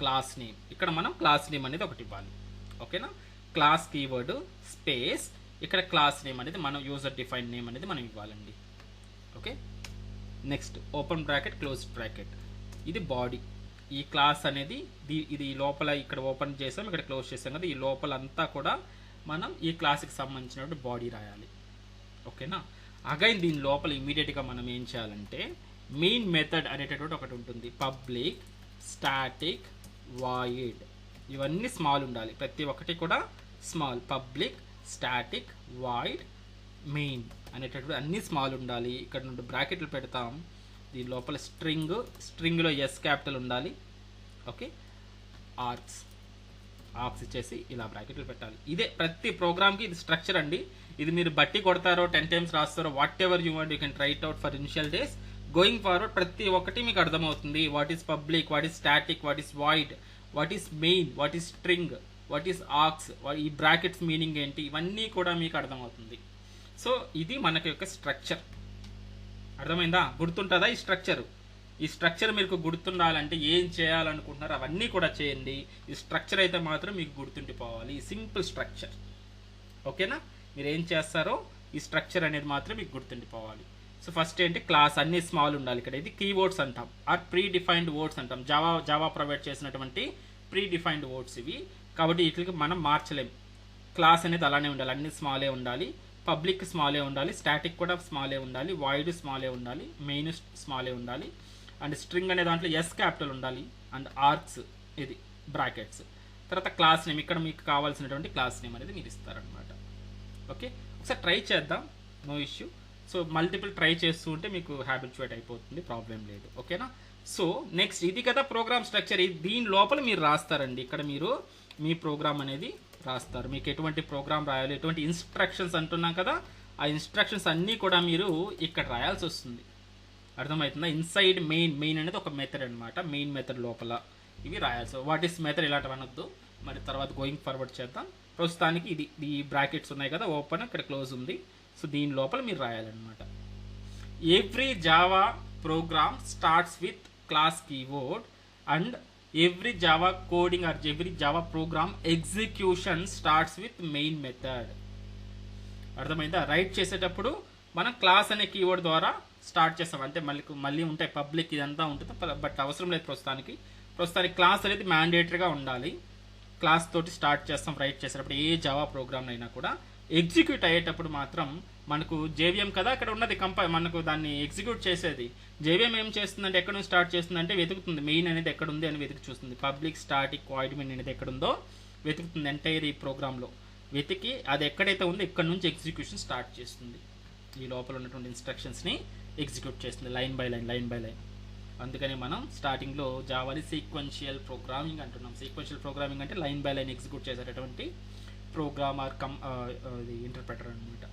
క్లాస్ నేమ్, ఇక్కడ మనం క్లాస్ నేమ్ అనేది ఒకటి ఇవ్వాలి. ఓకేనా? క్లాస్ కీవర్డ్ స్పేస్, ఇక్కడ క్లాస్ నేమ్ అనేది మనం యూజర్ డిఫైన్డ్ నేమ్ అనేది మనం ఇవ్వాలండి. Okay, next open bracket close bracket, ఇది బాడీ. ఈ క్లాస్ అనేది ఇది లోపల ఇక్కడ ఓపెన్ చేసాం, ఇక్కడ క్లోజ్ చేసాం కదా, ఈ లోపల అంతా కూడా మనం ఈ క్లాస్కి సంబంధించినటువంటి బాడీ రాయాలి. ఓకేనా? అగైన్ దీని లోపల ఇమీడియట్గా మనం ఏం చేయాలంటే మెయిన్ మెథడ్ అనేటటువంటి ఒకటి ఉంటుంది, పబ్లిక్ స్టాటిక్ వాయిడ్, ఇవన్నీ స్మాల్ ఉండాలి, ప్రతి ఒక్కటి కూడా small. Public static void main అనేటటువంటి అన్ని స్మాల్ ఉండాలి. ఇక్కడ నుండి బ్రాకెట్లు పెడతాం, దీని లోపల స్ట్రింగ్లో ఎస్ క్యాపిటల్ ఉండాలి. ఓకే, ఆర్క్స్ ఇచ్చేసి ఇలా బ్రాకెట్లు పెట్టాలి. ఇదే ప్రతి ప్రోగ్రామ్కి ఇది స్ట్రక్చర్ అండి. ఇది మీరు బట్టి కొడతారో 10 టైమ్స్ రాస్తారో whatever you want you can try it out for initial days. Going forward ప్రతి ఒక్కటి మీకు అర్థమవుతుంది. What is public, what is static, what is void, what is main, what is string, what is args, ఈ బ్రాకెట్స్ మీనింగ్ ఏంటి, ఇవన్నీ కూడా మీకు అర్థమవుతుంది. సో ఇది మనకి యొక్క స్ట్రక్చర్. అర్థమైందా? గుర్తుంటుందా ఈ స్ట్రక్చర్? ఈ స్ట్రక్చర్ మీకు గుర్తుండాలంటే ఏం చేయాలనుకుంటున్నారు అవన్నీ కూడా చేయండి. ఈ స్ట్రక్చర్ అయితే మాత్రం మీకు గుర్తుండిపోవాలి, ఈ సింపుల్ స్ట్రక్చర్. ఓకేనా? మీరు ఏం చేస్తారో ఈ స్ట్రక్చర్ అనేది మాత్రం మీకు గుర్తుండిపోవాలి. సో ఫస్ట్ ఏంటి, క్లాస్ అన్ని స్మాల్ ఉండాలి. ఇక్కడ ఇది కీవర్డ్స్ అంటాం, ఆర్ ప్రీ డిఫైన్డ్ వర్డ్స్ అంటాం. జావా ప్రొవైడ్ చేసినటువంటి ప్రీ డిఫైన్డ్ వర్డ్స్ ఇవి, కాబట్టి వీటికి మనం మార్చలేం. క్లాస్ అనేది అలానే ఉండాలి, అన్ని స్మాలే ఉండాలి. పబ్లిక్ స్మాలే ఉండాలి, స్టాటిక్ కూడా స్మాలే ఉండాలి, వాయిడ్ స్మాలే ఉండాలి, మెయిన్ స్మాలే ఉండాలి, అండ్ స్ట్రింగ్ అనే దాంట్లో ఎస్ క్యాపిటల్ ఉండాలి, అండ్ ఆర్క్స్ ఇది బ్రాకెట్స్. తర్వాత క్లాస్ నేమ్, ఇక్కడ మీకు కావాల్సినటువంటి క్లాస్ నేమ్ అనేది మీరు ఇస్తారనమాట. ఓకే, ఒకసారి ట్రై చేద్దాం, no issue. So multiple try చేస్తూ ఉంటే మీకు హ్యాబిచువేట్ అయిపోతుంది, ప్రాబ్లం లేదు. ఓకేనా? సో నెక్స్ట్ ఇది కదా ప్రోగ్రామ్ స్ట్రక్చర్. దీని లోపల మీరు రాస్తారండి, ఇక్కడ మీరు మీ ప్రోగ్రామ్ అనేది రాస్తారు. మీకు ఎటువంటి ప్రోగ్రామ్ రాయాలి, ఎటువంటి ఇన్స్ట్రక్షన్స్ అంటున్నాం కదా, ఆ ఇన్స్ట్రక్షన్స్ అన్నీ కూడా మీరు ఇక్కడ రాయాల్సి వస్తుంది. అర్థమవుతుందా? ఇన్సైడ్ మెయిన్ అనేది ఒక మెథడ్ అనమాట, మెయిన్ మెథడ్ లోపల ఇవి రాయాల్సి. వాట్ ఈస్ మెథడ్ ఇలాంటివి అనొద్దు, మరి తర్వాత గోయింగ్ ఫార్వర్డ్ చేద్దాం. ప్రస్తుతానికి ఇది ఈ బ్రాకెట్స్ ఉన్నాయి కదా, ఓపెన్, ఇక్కడ క్లోజ్ ఉంది. సో దీని లోపల మీరు రాయాలన్నమాట. Every Java program starts with class keyword and every Java coding or every Java program execution starts with main method. అర్థమైందా? రైట్ చేసేటప్పుడు మనం క్లాస్ అనే కీవర్డ్ ద్వారా స్టార్ట్ చేస్తాం, అంటే మళ్ళీ ఉంటాయి పబ్లిక్ ఇదంతా ఉంటుంది, బట్ అవసరం లేదు ప్రస్తుతానికి. క్లాస్ అనేది మ్యాండేటరీగా ఉండాలి. క్లాస్ తోటి స్టార్ట్ చేస్తాం రైట్ చేసేటప్పుడు ఏ జావా ప్రోగ్రామ్ అయినా కూడా. ఎగ్జిక్యూట్ అయ్యేటప్పుడు మాత్రం మనకు జేవిఎం కదా అక్కడ ఉన్నది, మనకు దాన్ని ఎగ్జిక్యూట్ చేసేది. జేవిఎం ఏం చేస్తుందంటే ఎక్కడ నుంచి స్టార్ట్ చేస్తుందంటే వెతుకుతుంది, మెయిన్ అనేది ఎక్కడ ఉంది అని వెతికి చూస్తుంది. పబ్లిక్ స్టాటిక్ వాయిడ్ మెయిన్ అనేది ఎక్కడ ఉందో వెతుకుతుంది ఎంటైర్ ఈ ప్రోగ్రాంలో. వెతికి అది ఎక్కడైతే ఉందో ఇక్కడ నుంచి ఎగ్జిక్యూషన్ స్టార్ట్ చేస్తుంది. ఈ లోపల ఉన్నటువంటి ఇన్స్ట్రక్షన్స్ని ఎగ్జిక్యూట్ చేస్తుంది లైన్ బై లైన్. అందుకని మనం స్టార్టింగ్లో జావాని సీక్వెన్షియల్ ప్రోగ్రామింగ్ అంటున్నాం. సీక్వెన్షియల్ ప్రోగ్రామింగ్ అంటే లైన్ బై లైన్ ఎగ్జిక్యూట్ చేసేటటువంటి ప్రోగ్రామ్ ఆర్ ఇంటర్ప్రెటర్ అనమాట.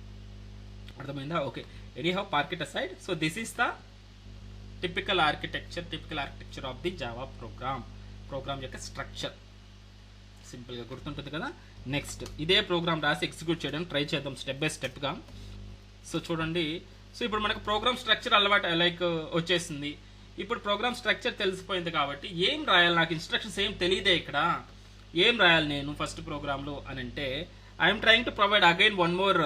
అర్థమైందా? Okay, anyhow park it aside. So this is the typical architecture of the Java programme యొక్క స్ట్రక్చర్. సింపుల్గా గుర్తుంటుంది కదా. నెక్స్ట్ ఇదే ప్రోగ్రామ్ రాసి ఎగ్జిక్యూట్ చేయడానికి ట్రై చేద్దాం స్టెప్ బై స్టెప్గా. సో చూడండి, సో ఇప్పుడు మనకు ప్రోగ్రామ్ స్ట్రక్చర్ అలవాటు వచ్చేసింది. ఇప్పుడు ప్రోగ్రామ్ స్ట్రక్చర్ తెలిసిపోయింది కాబట్టి ఏం రాయాలి, నాకు ఇన్స్ట్రక్షన్స్ ఏం తెలియదే ఇక్కడ. ఏం రాయాలి నేను ఫస్ట్ ప్రోగ్రాంలో అని అంటే I'm trying to provide again one more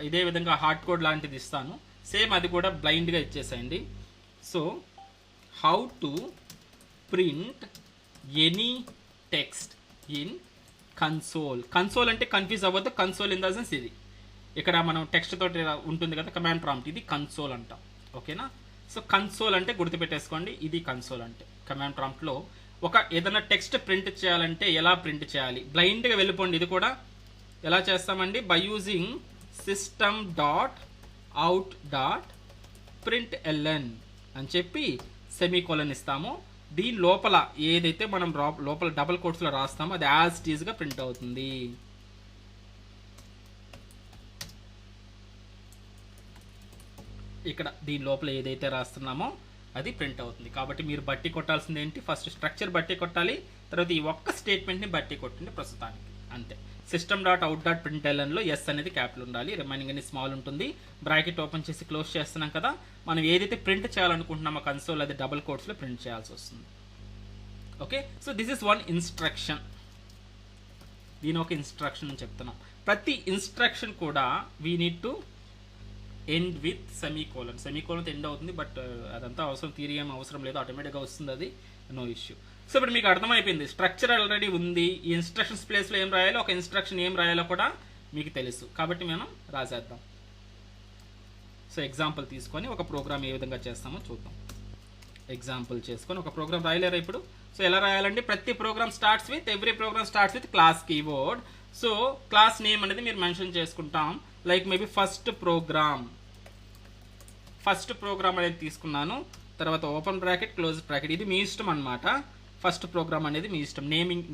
ఇదే విధంగా హార్డ్ కోడ్ లాంటిది ఇస్తాను. సేమ్ అది కూడా బ్లైండ్గా ఇచ్చేసేయండి. So how to print any text in console. Console అంటే కన్ఫ్యూజ్ అవ్వద్దు, కన్సోల్ ఇన్ ద సెన్స్ ఇది ఇక్కడ మనం టెక్స్ట్ తోటి ఉంటుంది కదా కమాండ్ ప్రాంప్ట్, ఇది కన్సోల్ అంటాం. ఓకేనా? సో కన్సోల్ అంటే గుర్తుపెట్టేసుకోండి, ఇది కన్సోల్ అంటే. కమాండ్ ప్రాంప్ట్లో ఒక ఏదైనా టెక్స్ట్ ప్రింట్ చేయాలంటే ఎలా ప్రింట్ చేయాలి, బ్లైండ్గా వెళ్ళిపోండి. ఇది కూడా ఎలా చేస్తామండి, by using system dot out dot print LN అని చెప్పి సెమీకోలన్ ఇస్తాము. దీని లోపల ఏదైతే మనం లోపల డబుల్ కోట్స్లో రాస్తామో అది యాజ్ ఇట్ ఈజ్గా ప్రింట్ అవుతుంది. ఇక్కడ దీని లోపల ఏదైతే రాస్తున్నామో అది ప్రింట్ అవుతుంది. కాబట్టి మీరు బట్టి కొట్టాల్సింది ఏంటి, ఫస్ట్ స్ట్రక్చర్ బట్టి కొట్టాలి, తర్వాత ఈ ఒక్క స్టేట్మెంట్ని బట్టి కొట్టండి ప్రస్తుతానికి, అంతే. System dot out dot print ఎల్ఎన్లో ఎస్ అనేది క్యాపిటల్ ఉండాలి, రిమైనింగ్ అనేది స్మాల్ ఉంటుంది. బ్రాకెట్ ఓపెన్ చేసి క్లోజ్ చేస్తున్నాం కదా, మనం ఏదైతే ప్రింట్ చేయాలనుకుంటున్నామో కన్సోల్ అది డబుల్ కోట్స్లో ప్రింట్ చేయాల్సి వస్తుంది. Okay, so this is one instruction. దీని ఒక ఇన్స్ట్రక్షన్ అని చెప్తున్నాం. ప్రతి ఇన్స్ట్రక్షన్ కూడా we need to end with semicolon. సెమీకోలన్తో ఎండ్ అవుతుంది, బట్ అదంతా అవసరం, థియరీ ఏం అవసరం లేదు, ఆటోమేటిక్గా వస్తుంది, అది నో ఇష్యూ. సో ఇప్పుడు మీకు అర్థమైపోయింది, స్ట్రక్చర్ ఆల్రెడీ ఉంది, ఈ ఇన్స్ట్రక్షన్స్ ప్లేస్లో ఏం రాయాలో, ఒక ఇన్స్ట్రక్షన్ ఏం రాయాలో కూడా మీకు తెలుసు. కాబట్టి మనం రాసేద్దాం. సో ఎగ్జాంపుల్ తీసుకొని ఒక ప్రోగ్రామ్ ఏ విధంగా చేస్తామో చూద్దాం. ఎగ్జాంపుల్ చేసుకొని ఒక ప్రోగ్రామ్ రాయలేరా ఇప్పుడు? సో ఎలా రాయాలండి, ప్రతి program starts with, every program starts with class keyword. So class name అనేది మీరు మెన్షన్ చేసుకుంటాం, లైక్ మేబీ ఫస్ట్ ప్రోగ్రామ్ అనేది తీసుకున్నాను, తర్వాత ఓపెన్ బ్రాకెట్ క్లోజ్ బ్రాకెట్, ఇది మీ ఇష్టం అనమాట. ఫస్ట్ ప్రోగ్రామ్ అనేది మీ ఇష్టం,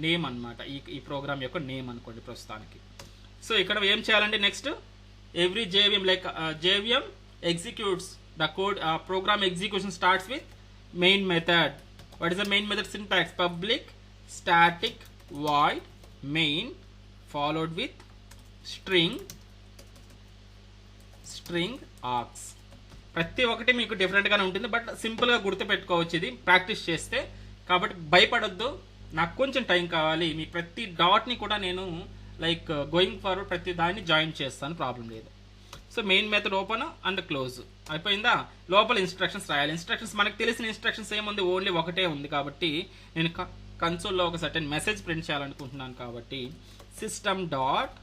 నేమ్ అనమాట, ఈ ప్రోగ్రామ్ యొక్క నేమ్ అనుకోండి ప్రస్తుతానికి. సో ఇక్కడ ఏం చేయాలంటే next every JVM like JVM executes the code, programme execution starts with main method. What is the main method syntax, public static void main followed with string args. ప్రతి ఒక్కటి మీకు డిఫరెంట్గానే ఉంటుంది, బట్ సింపుల్గా గుర్తుపెట్టుకోవచ్చు ఇది ప్రాక్టీస్ చేస్తే. కాబట్టి భయపడొద్దు, నాకు కొంచెం టైం కావాలి. మీ ప్రతి డాట్ని కూడా నేను లైక్ గోయింగ్ ఫార్వర్డ్ ప్రతి దాన్ని జాయిన్ చేస్తాను, ప్రాబ్లం లేదు. So main method open and close అయిపోయిందా, లోపల ఇన్స్ట్రక్షన్స్ రాయాలి. ఇన్స్ట్రక్షన్స్ మనకు తెలిసిన ఇన్స్ట్రక్షన్స్ ఏముంది, ఓన్లీ ఒకటే ఉంది. కాబట్టి నేను కన్సోల్లో ఒక సర్టెన్ మెసేజ్ ప్రింట్ చేయాలనుకుంటున్నాను. కాబట్టి system dot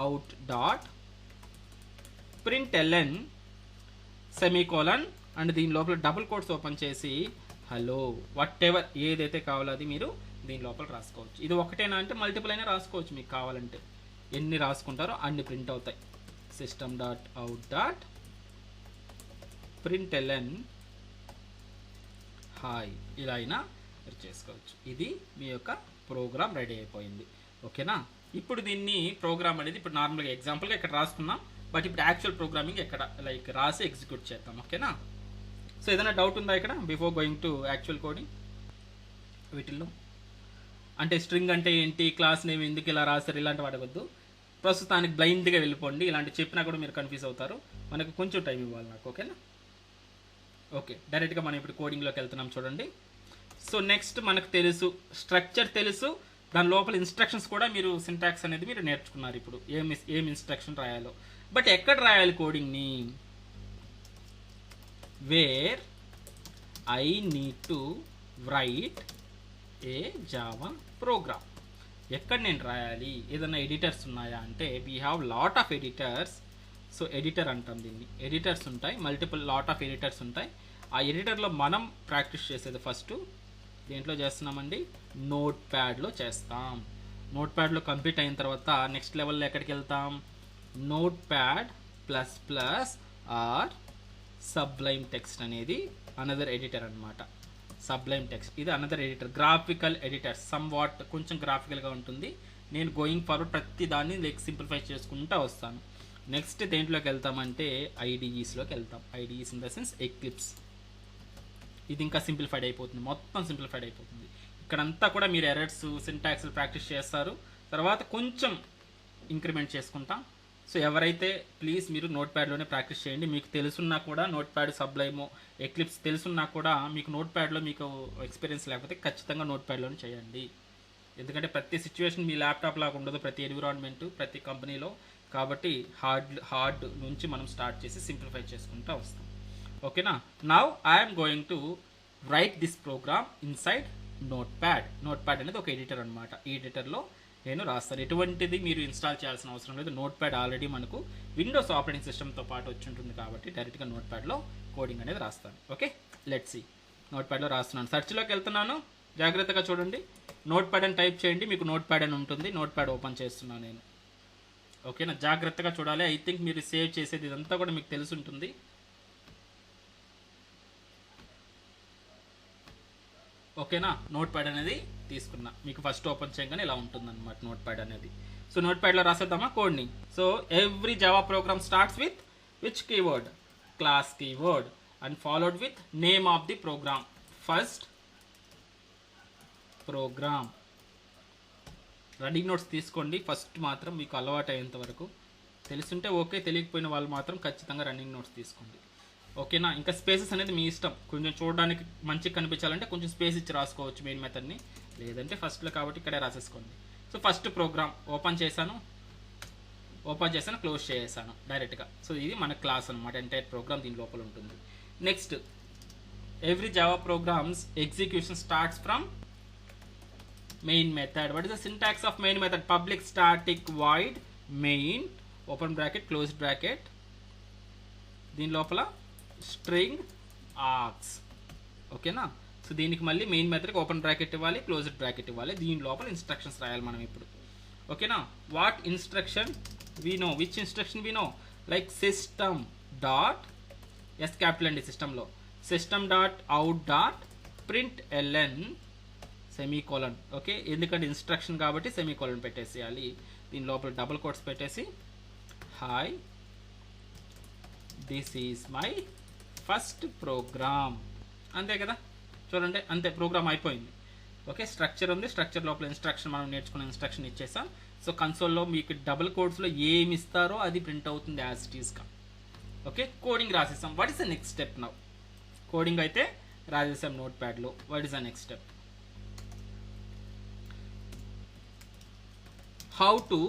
out dot print LN semicolon and దీని లోపల డబుల్ కోట్స్ ఓపెన్ చేసి హలో వాట్ ఎవర్ ఏదైతే కావాలో అది మీరు దీని లోపల రాసుకోవచ్చు. ఇది ఒకటేనా అంటే మల్టిపుల్ అయినా రాసుకోవచ్చు, మీకు కావాలంటే ఎన్ని రాసుకుంటారో అన్ని ప్రింట్ అవుతాయి. System dot out dot print LN hi, ఇలా అయినా మీరు చేసుకోవచ్చు. ఇది మీ యొక్క ప్రోగ్రామ్ రెడీ అయిపోయింది. ఓకేనా? ఇప్పుడు దీన్ని ప్రోగ్రామ్ అనేది ఇప్పుడు నార్మల్గా ఎగ్జాంపుల్గా ఇక్కడ రాసుకున్నాం, బట్ ఇప్పుడు యాక్చువల్ ప్రోగ్రామింగ్ ఎక్కడ లైక్ రాసి ఎగ్జిక్యూట్ చేద్దాం. ఓకేనా? సో ఏదైనా డౌట్ ఉందా ఇక్కడ before going to actual coding? వీటిల్లో అంటే స్ట్రింగ్ అంటే ఏంటి, క్లాస్ నేమ్ ఎందుకు ఇలా రాస్తారు, ఇలాంటివి అడగద్దు. ప్రస్తుతానికి బ్లైండ్గా వెళ్ళిపోండి, ఇలాంటి చెప్పినా కూడా మీరు కన్ఫ్యూజ్ అవుతారు. మనకు కొంచెం టైం ఇవ్వాలి నాకు. ఓకేనా? ఓకే, డైరెక్ట్గా మనం ఇప్పుడు కోడింగ్లోకి వెళ్తున్నాం చూడండి. సో నెక్స్ట్ మనకు తెలుసు స్ట్రక్చర్ తెలుసు, దాని లోపల ఇన్స్ట్రక్షన్స్ కూడా మీరు సింటాక్స్ అనేది మీరు నేర్చుకున్నారు. ఇప్పుడు ఏం ఇన్స్ట్రక్షన్ రాయాలో, బట్ ఎక్కడ రాయాలి కోడింగ్ని, where I need to write a Java program. ఎక్కడ నేను రాయాలి, ఏదైనా ఎడిటర్స్ ఉన్నాయా అంటే we have lot of editors. So editor అంటాం దీన్ని, ఎడిటర్స్ ఉంటాయి, మల్టిపుల్ లాట్ ఆఫ్ ఎడిటర్స్ ఉంటాయి. ఆ ఎడిటర్లో మనం ప్రాక్టీస్ చేసేది ఫస్ట్ దేంట్లో చేస్తున్నామండి, నోట్ ప్యాడ్లో చేస్తాం. నోట్ ప్యాడ్లో కంప్లీట్ అయిన తర్వాత నెక్స్ట్ లెవెల్లో ఎక్కడికి వెళ్తాం, Notepad plus plus or Sublime Text అనేది అనదర్ ఎడిటర్ అనమాట. సబ్లైమ్ టెక్స్ట్ ఇది another editor, graphical editor, somewhat కొంచెం గ్రాఫికల్గా ఉంటుంది. నేను గోయింగ్ ఫార్వర్డ్ ప్రతి దాన్ని లైక్ సింప్లిఫై చేసుకుంటూ వస్తాను. నెక్స్ట్ దేంట్లోకి వెళ్తామంటే ఐడిఈస్లోకి వెళ్తాం. IDEs in the sense eclipse. ఇది ఇంకా సింప్లిఫైడ్ అయిపోతుంది, మొత్తం సింప్లిఫైడ్ అయిపోతుంది. ఇక్కడంతా కూడా మీరు ఎర్రర్స్ సింటాక్స్ ప్రాక్టీస్ చేస్తారు, తర్వాత కొంచెం ఇంక్రిమెంట్ చేసుకుంటాం. సో ఎవరైతే ప్లీజ్ మీరు నోట్ ప్యాడ్లోనే ప్రాక్టీస్ చేయండి. మీకు తెలుసున్నా కూడా నోట్ ప్యాడ్, సబ్లైమ్, ఎక్లిప్స్ తెలుసున్నా కూడా మీకు నోట్ ప్యాడ్లో మీకు ఎక్స్పీరియన్స్ లేకపోతే ఖచ్చితంగా నోట్ ప్యాడ్లోనే చేయండి. ఎందుకంటే ప్రతి సిచ్యువేషన్ మీ ల్యాప్టాప్ లాగా ఉండదు, ప్రతి ఎన్విరాన్మెంట్ ప్రతి కంపెనీలో. కాబట్టి హార్డ్ నుంచి మనం స్టార్ట్ చేసి సింప్లిఫై చేసుకుంటూ వస్తాం. ఓకేనా. Now I'm going to write this program inside Notepad అనేది ఒక ఎడిటర్ అనమాట. ఈ ఎడిటర్లో నేను రాస్తాను. ఎటువంటిది మీరు ఇన్స్టాల్ చేయాల్సిన అవసరం లేదు. నోట్ ప్యాడ్ ఆల్రెడీ మనకు విండోస్ ఆపరేటింగ్ సిస్టమ్తో పాటు వచ్చి ఉంటుంది కాబట్టి డైరెక్ట్గా నోట్ ప్యాడ్లో కోడింగ్ అనేది రాస్తాను. Okay, let's see. నోట్ ప్యాడ్లో రాస్తున్నాను. సెర్చ్లోకి వెళ్తున్నాను, జాగ్రత్తగా చూడండి. నోట్ ప్యాడ్ అని టైప్ చేయండి, మీకు నోట్ ప్యాడ్ అని ఉంటుంది. నోట్ ప్యాడ్ ఓపెన్ చేస్తున్నాను నేను. ఓకేనా, జాగ్రత్తగా చూడాలి. ఐ థింక్ మీరు సేవ్ చేసేది ఇదంతా కూడా మీకు తెలిసి ఉంటుంది. ఓకేనా, నోట్ ప్యాడ్ అనేది తీసుకున్నా. మీకు ఫస్ట్ ఓపెన్ చేయగానే ఇలా ఉంటుంది అనమాట నోట్ ప్యాడ్ అనేది. సో నోట్ ప్యాడ్లో రాసేద్దామా కోడ్ని. So every Java program starts with which keyword, class keyword, and followed with name of the program. First program. Running notes తీసుకోండి ఫస్ట్ మాత్రం, మీకు అలవాటు అయ్యేంత వరకు. తెలుసుంటే ఓకే, తెలియకపోయిన వాళ్ళు మాత్రం ఖచ్చితంగా రన్నింగ్ నోట్స్ తీసుకోండి. ఓకేనా. ఇంకా స్పేసెస్ అనేది మీ ఇష్టం. కొంచెం చూడడానికి మంచిగా కనిపించాలంటే కొంచెం స్పేస్ ఇచ్చి రాసుకోవచ్చు మెయిన్ మెథడ్ని, లేదంటే ఫస్ట్లో కాబట్టి ఇక్కడే రాసేసుకోండి. సో ఫస్ట్ ప్రోగ్రామ్ ఓపెన్ చేశాను, క్లోజ్ చేసేసాను డైరెక్ట్గా. సో ఇది మన క్లాస్ అనమాట. ఎంటైర్ ప్రోగ్రామ్ దీని లోపల ఉంటుంది. Next, every Java programs execution starts from main method. What is the syntax of main method? Public static void main open bracket close bracket, దీని లోపల స్ట్రింగ్ ఆర్గ్స్. ఓకేనా. సో దీనికి మళ్ళీ మెయిన్ మెథడ్కి ఓపెన్ బ్రాకెట్ ఇవ్వాలి, క్లోజ్డ్ బ్రాకెట్ ఇవ్వాలి. దీని లోపల ఇన్స్ట్రక్షన్స్ రాయాలి మనం ఇప్పుడు. ఓకేనా. What instruction we know, which instruction we know, like system dot, S capital అండి సిస్టంలో, system dot out dot print LN semicolon. Okay, ఎందుకంటే ఇన్స్ట్రక్షన్ కాబట్టి సెమీకోలన్ పెట్టేసేయాలి. దీని లోపల డబుల్ కోట్స్ పెట్టేసి hi this is my first program. అంతే కదా, చూడండి అంతే, ప్రోగ్రామ్ అయిపోయింది. ఓకే, స్ట్రక్చర్ ఉంది, స్ట్రక్చర్ లోపల ఇన్స్ట్రక్షన్ మనం నేర్చుకున్న ఇన్స్ట్రక్షన్ ఇచ్చేసాం. సో కన్సోల్లో మీకు డబుల్ కోడ్స్లో ఏమి ఇస్తారో అది ప్రింట్ అవుతుంది యాజ్ ఇట్ ఈస్గా. ఓకే, కోడింగ్ రాసేసాం. What is the next step now? Coding అయితే రాసేసాం నోట్ ప్యాడ్లో. What is the next step? How to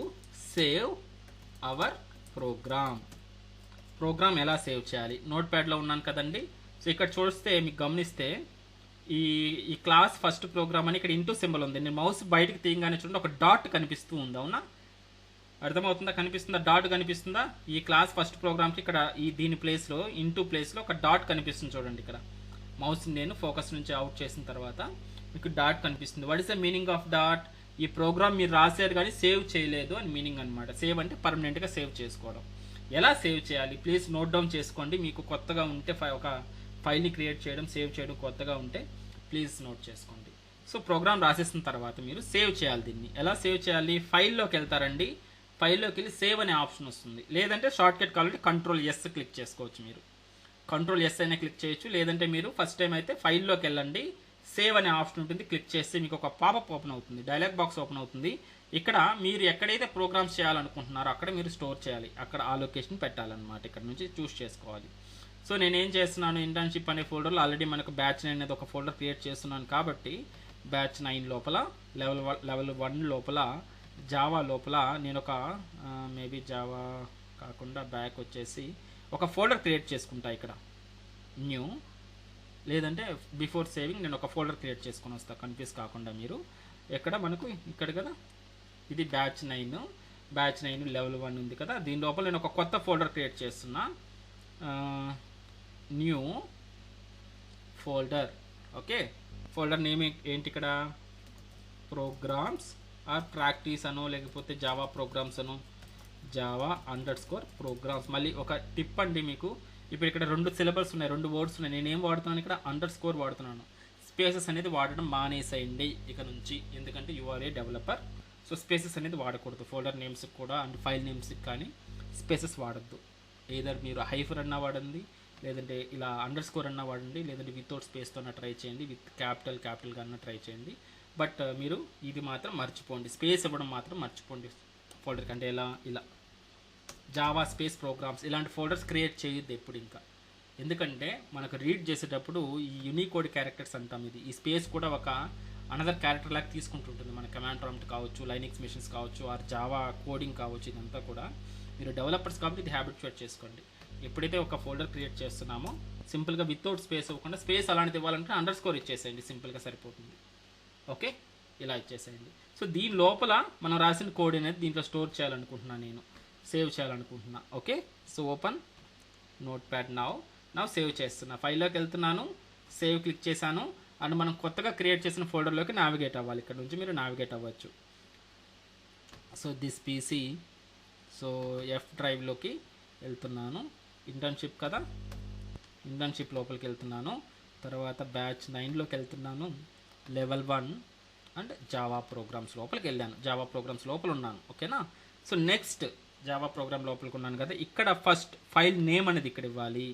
save our program. Program ఎలా సేవ్ చేయాలి? నోట్ ప్యాడ్లో ఉన్నాను కదండి. సో ఇక్కడ చూస్తే మీకు గమనిస్తే ఈ క్లాస్ ఫస్ట్ ప్రోగ్రామ్ అని ఇక్కడ ఇంటూ సింబల్ ఉంది. నేను మౌస్ బయటకు తీయగానే చూడండి ఒక డాట్ కనిపిస్తూ ఉంది. అవునా, అర్థమవుతుందా? కనిపిస్తుందా? డాట్ కనిపిస్తుందా? ఈ క్లాస్ ఫస్ట్ ప్రోగ్రామ్కి ఇక్కడ దీని ప్లేస్లో ఇంటూ ప్లేస్లో ఒక డాట్ కనిపిస్తుంది చూడండి. ఇక్కడ మౌస్ నేను ఫోకస్ నుంచి అవుట్ చేసిన తర్వాత మీకు డాట్ కనిపిస్తుంది. What is the meaning of dot? ఈ ప్రోగ్రామ్ మీరు రాశారు కానీ సేవ్ చేయలేదు అని మీనింగ్ అనమాట. సేవ్ అంటే పర్మనెంట్గా సేవ్ చేసుకోవడం. ఎలా సేవ్ చేయాలి ప్లీజ్ నోట్ డౌన్ చేసుకోండి. మీకు కొత్తగా ఉంటే ఒక ఫైల్ని క్రియేట్ చేయడం, సేవ్ చేయడం కొత్తగా ఉంటే ప్లీజ్ నోట్ చేసుకోండి. సో ప్రోగ్రామ్ రాసేసిన తర్వాత మీరు సేవ్ చేయాలి. దీన్ని ఎలా సేవ్ చేయాలి? ఫైల్లోకి వెళ్తారండి. ఫైల్లోకి వెళ్ళి సేవ్ అనే ఆప్షన్ వస్తుంది. లేదంటే షార్ట్ కట్ కావాలంటే Ctrl+S క్లిక్ చేసుకోవచ్చు. మీరు Ctrl+S అయినా క్లిక్ చేయొచ్చు. లేదంటే మీరు ఫస్ట్ టైం అయితే ఫైల్లోకి వెళ్ళండి, సేవ్ అనే ఆప్షన్ ఉంటుంది. క్లిక్ చేస్తే మీకు ఒక పాపప్ ఓపెన్ అవుతుంది, డైలాగ్ బాక్స్ ఓపెన్ అవుతుంది. ఇక్కడ మీరు ఎక్కడైతే ప్రోగ్రామ్స్ చేయాలనుకుంటున్నారో అక్కడ మీరు స్టోర్ చేయాలి. అక్కడ ఆ లొకేషన్ పెట్టాలన్నమాట. ఇక్కడ నుంచి చూస్ చేసుకోవాలి. సో నేనేం చేస్తున్నాను, ఇంటర్న్షిప్ అనే ఫోల్డర్లో ఆల్రెడీ మనకు బ్యాచ్ 9 అనేది ఒక ఫోల్డర్ క్రియేట్ చేస్తున్నాను కాబట్టి బ్యాచ్ 9 లోపల లెవెల్ 1 లోపల జావా లోపల నేను ఒక మేబీ జావా కాకుండా బ్యాక్ వచ్చేసి ఒక ఫోల్డర్ క్రియేట్ చేసుకుంటా. ఇక్కడ న్యూ, లేదంటే బిఫోర్ సేవింగ్ నేను ఒక ఫోల్డర్ క్రియేట్ చేసుకుని వస్తాను కన్ఫ్యూజ్ కాకుండా. మీరు ఎక్కడ మనకు ఇక్కడ కదా, ఇది బ్యాచ్ 9 లెవెల్ 1 ఉంది కదా. దీని లోపల నేను ఒక కొత్త ఫోల్డర్ క్రియేట్ చేస్తున్నా. New folder. Okay, folder name ఏంటి? ఇక్కడ ప్రోగ్రామ్స్ ఆర్ ప్రాక్టీస్ అనో, లేకపోతే జావా ప్రోగ్రామ్స్ అనో, జావా _ప్రోగ్రామ్స్. మళ్ళీ ఒక టిప్ అండి మీకు, ఇప్పుడు ఇక్కడ 2 సిలబల్స్ ఉన్నాయి, 2 వర్డ్స్ ఉన్నాయి. నేనేం వాడుతున్నాను ఇక్కడ? _ వాడుతున్నాను. స్పేసెస్ అనేది వాడడం మానేసేయండి ఇక నుంచి, ఎందుకంటే you are a developer. So spaces అనేది వాడకూడదు. ఫోల్డర్ నేమ్స్కి కూడా అండ్ ఫైల్ నేమ్స్కి కానీ స్పేసెస్ వాడద్దు. ఏదర్ మీరు హైఫర్ అన్నా వాడండి, లేదంటే ఇలా _ అన్నా వాడండి, లేదంటే వితౌట్ స్పేస్తో అన్నా ట్రై చేయండి, విత్ క్యాపిటల్గా అన్నా ట్రై చేయండి. బట్ మీరు ఇది మాత్రం మర్చిపోండి, స్పేస్ ఇవ్వడం మాత్రం మర్చిపోండి ఫోల్డర్ కంటే. ఇలా జావా స్పేస్ ప్రోగ్రామ్స్ ఇలాంటి ఫోల్డర్స్ క్రియేట్ చేయొద్దు ఎప్పుడు ఇంకా. ఎందుకంటే మనకు రీడ్ చేసేటప్పుడు ఈ యూనికోడ్ క్యారెక్టర్స్ అంటాం, ఈ స్పేస్ కూడా ఒక అనదర్ క్యారెక్టర్ లాగా తీసుకుంటుంటుంది. మన కమాండ్ ప్రాంప్ట్ కావచ్చు, లైనక్స్ మెషిన్స్ కావచ్చు, ఆర్ జావా కోడింగ్ కావచ్చు, ఇదంతా కూడా మీరు డెవలపర్స్ కాబట్టి ఇది హ్యాబిట్యుయేట్ చేసుకోండి. ఎప్పుడైతే ఒక ఫోల్డర్ క్రియేట్ చేస్తున్నామో సింపుల్గా వితౌట్ స్పేస్ ఇవ్వకుండా, స్పేస్ అలాంటిది ఇవ్వాలంటే అండర్స్కోర్ ఇచ్చేసేయండి, సింపుల్గా సరిపోతుంది. ఓకే, ఇలా ఇచ్చేసేయండి. సో దీని లోపల మనం రాసిన కోడ్ అనేది దీంట్లో స్టోర్ చేయాలనుకుంటున్నాను, నేను సేవ్ చేయాలనుకుంటున్నా. Okay, so open note pad. Now save చేస్తున్నా. ఫైల్లోకి వెళ్తున్నాను, సేవ్ క్లిక్ చేశాను. అండ్ మనం కొత్తగా క్రియేట్ చేసిన ఫోల్డర్లోకి నావిగేట్ అవ్వాలి. ఇక్కడ నుంచి మీరు నావిగేట్ అవ్వచ్చు. So this PC, so F డ్రైవ్లోకి వెళ్తున్నాను. ఇంటర్న్షిప్ కదా, ఇంటర్న్షిప్ లోపలికి వెళ్తున్నాను. తర్వాత బ్యాచ్ 9లోకి వెళ్తున్నాను. లెవెల్ 1 అండ్ జావా ప్రోగ్రామ్స్ లోపలికి వెళ్ళాను. జావా ప్రోగ్రామ్స్ లోపల ఉన్నాను. ఓకేనా. సో నెక్స్ట్ జావా ప్రోగ్రామ్ లోపలికి ఉన్నాను కదా, ఇక్కడ ఫస్ట్ ఫైల్ నేమ్ అనేది ఇక్కడ ఇవ్వాలి.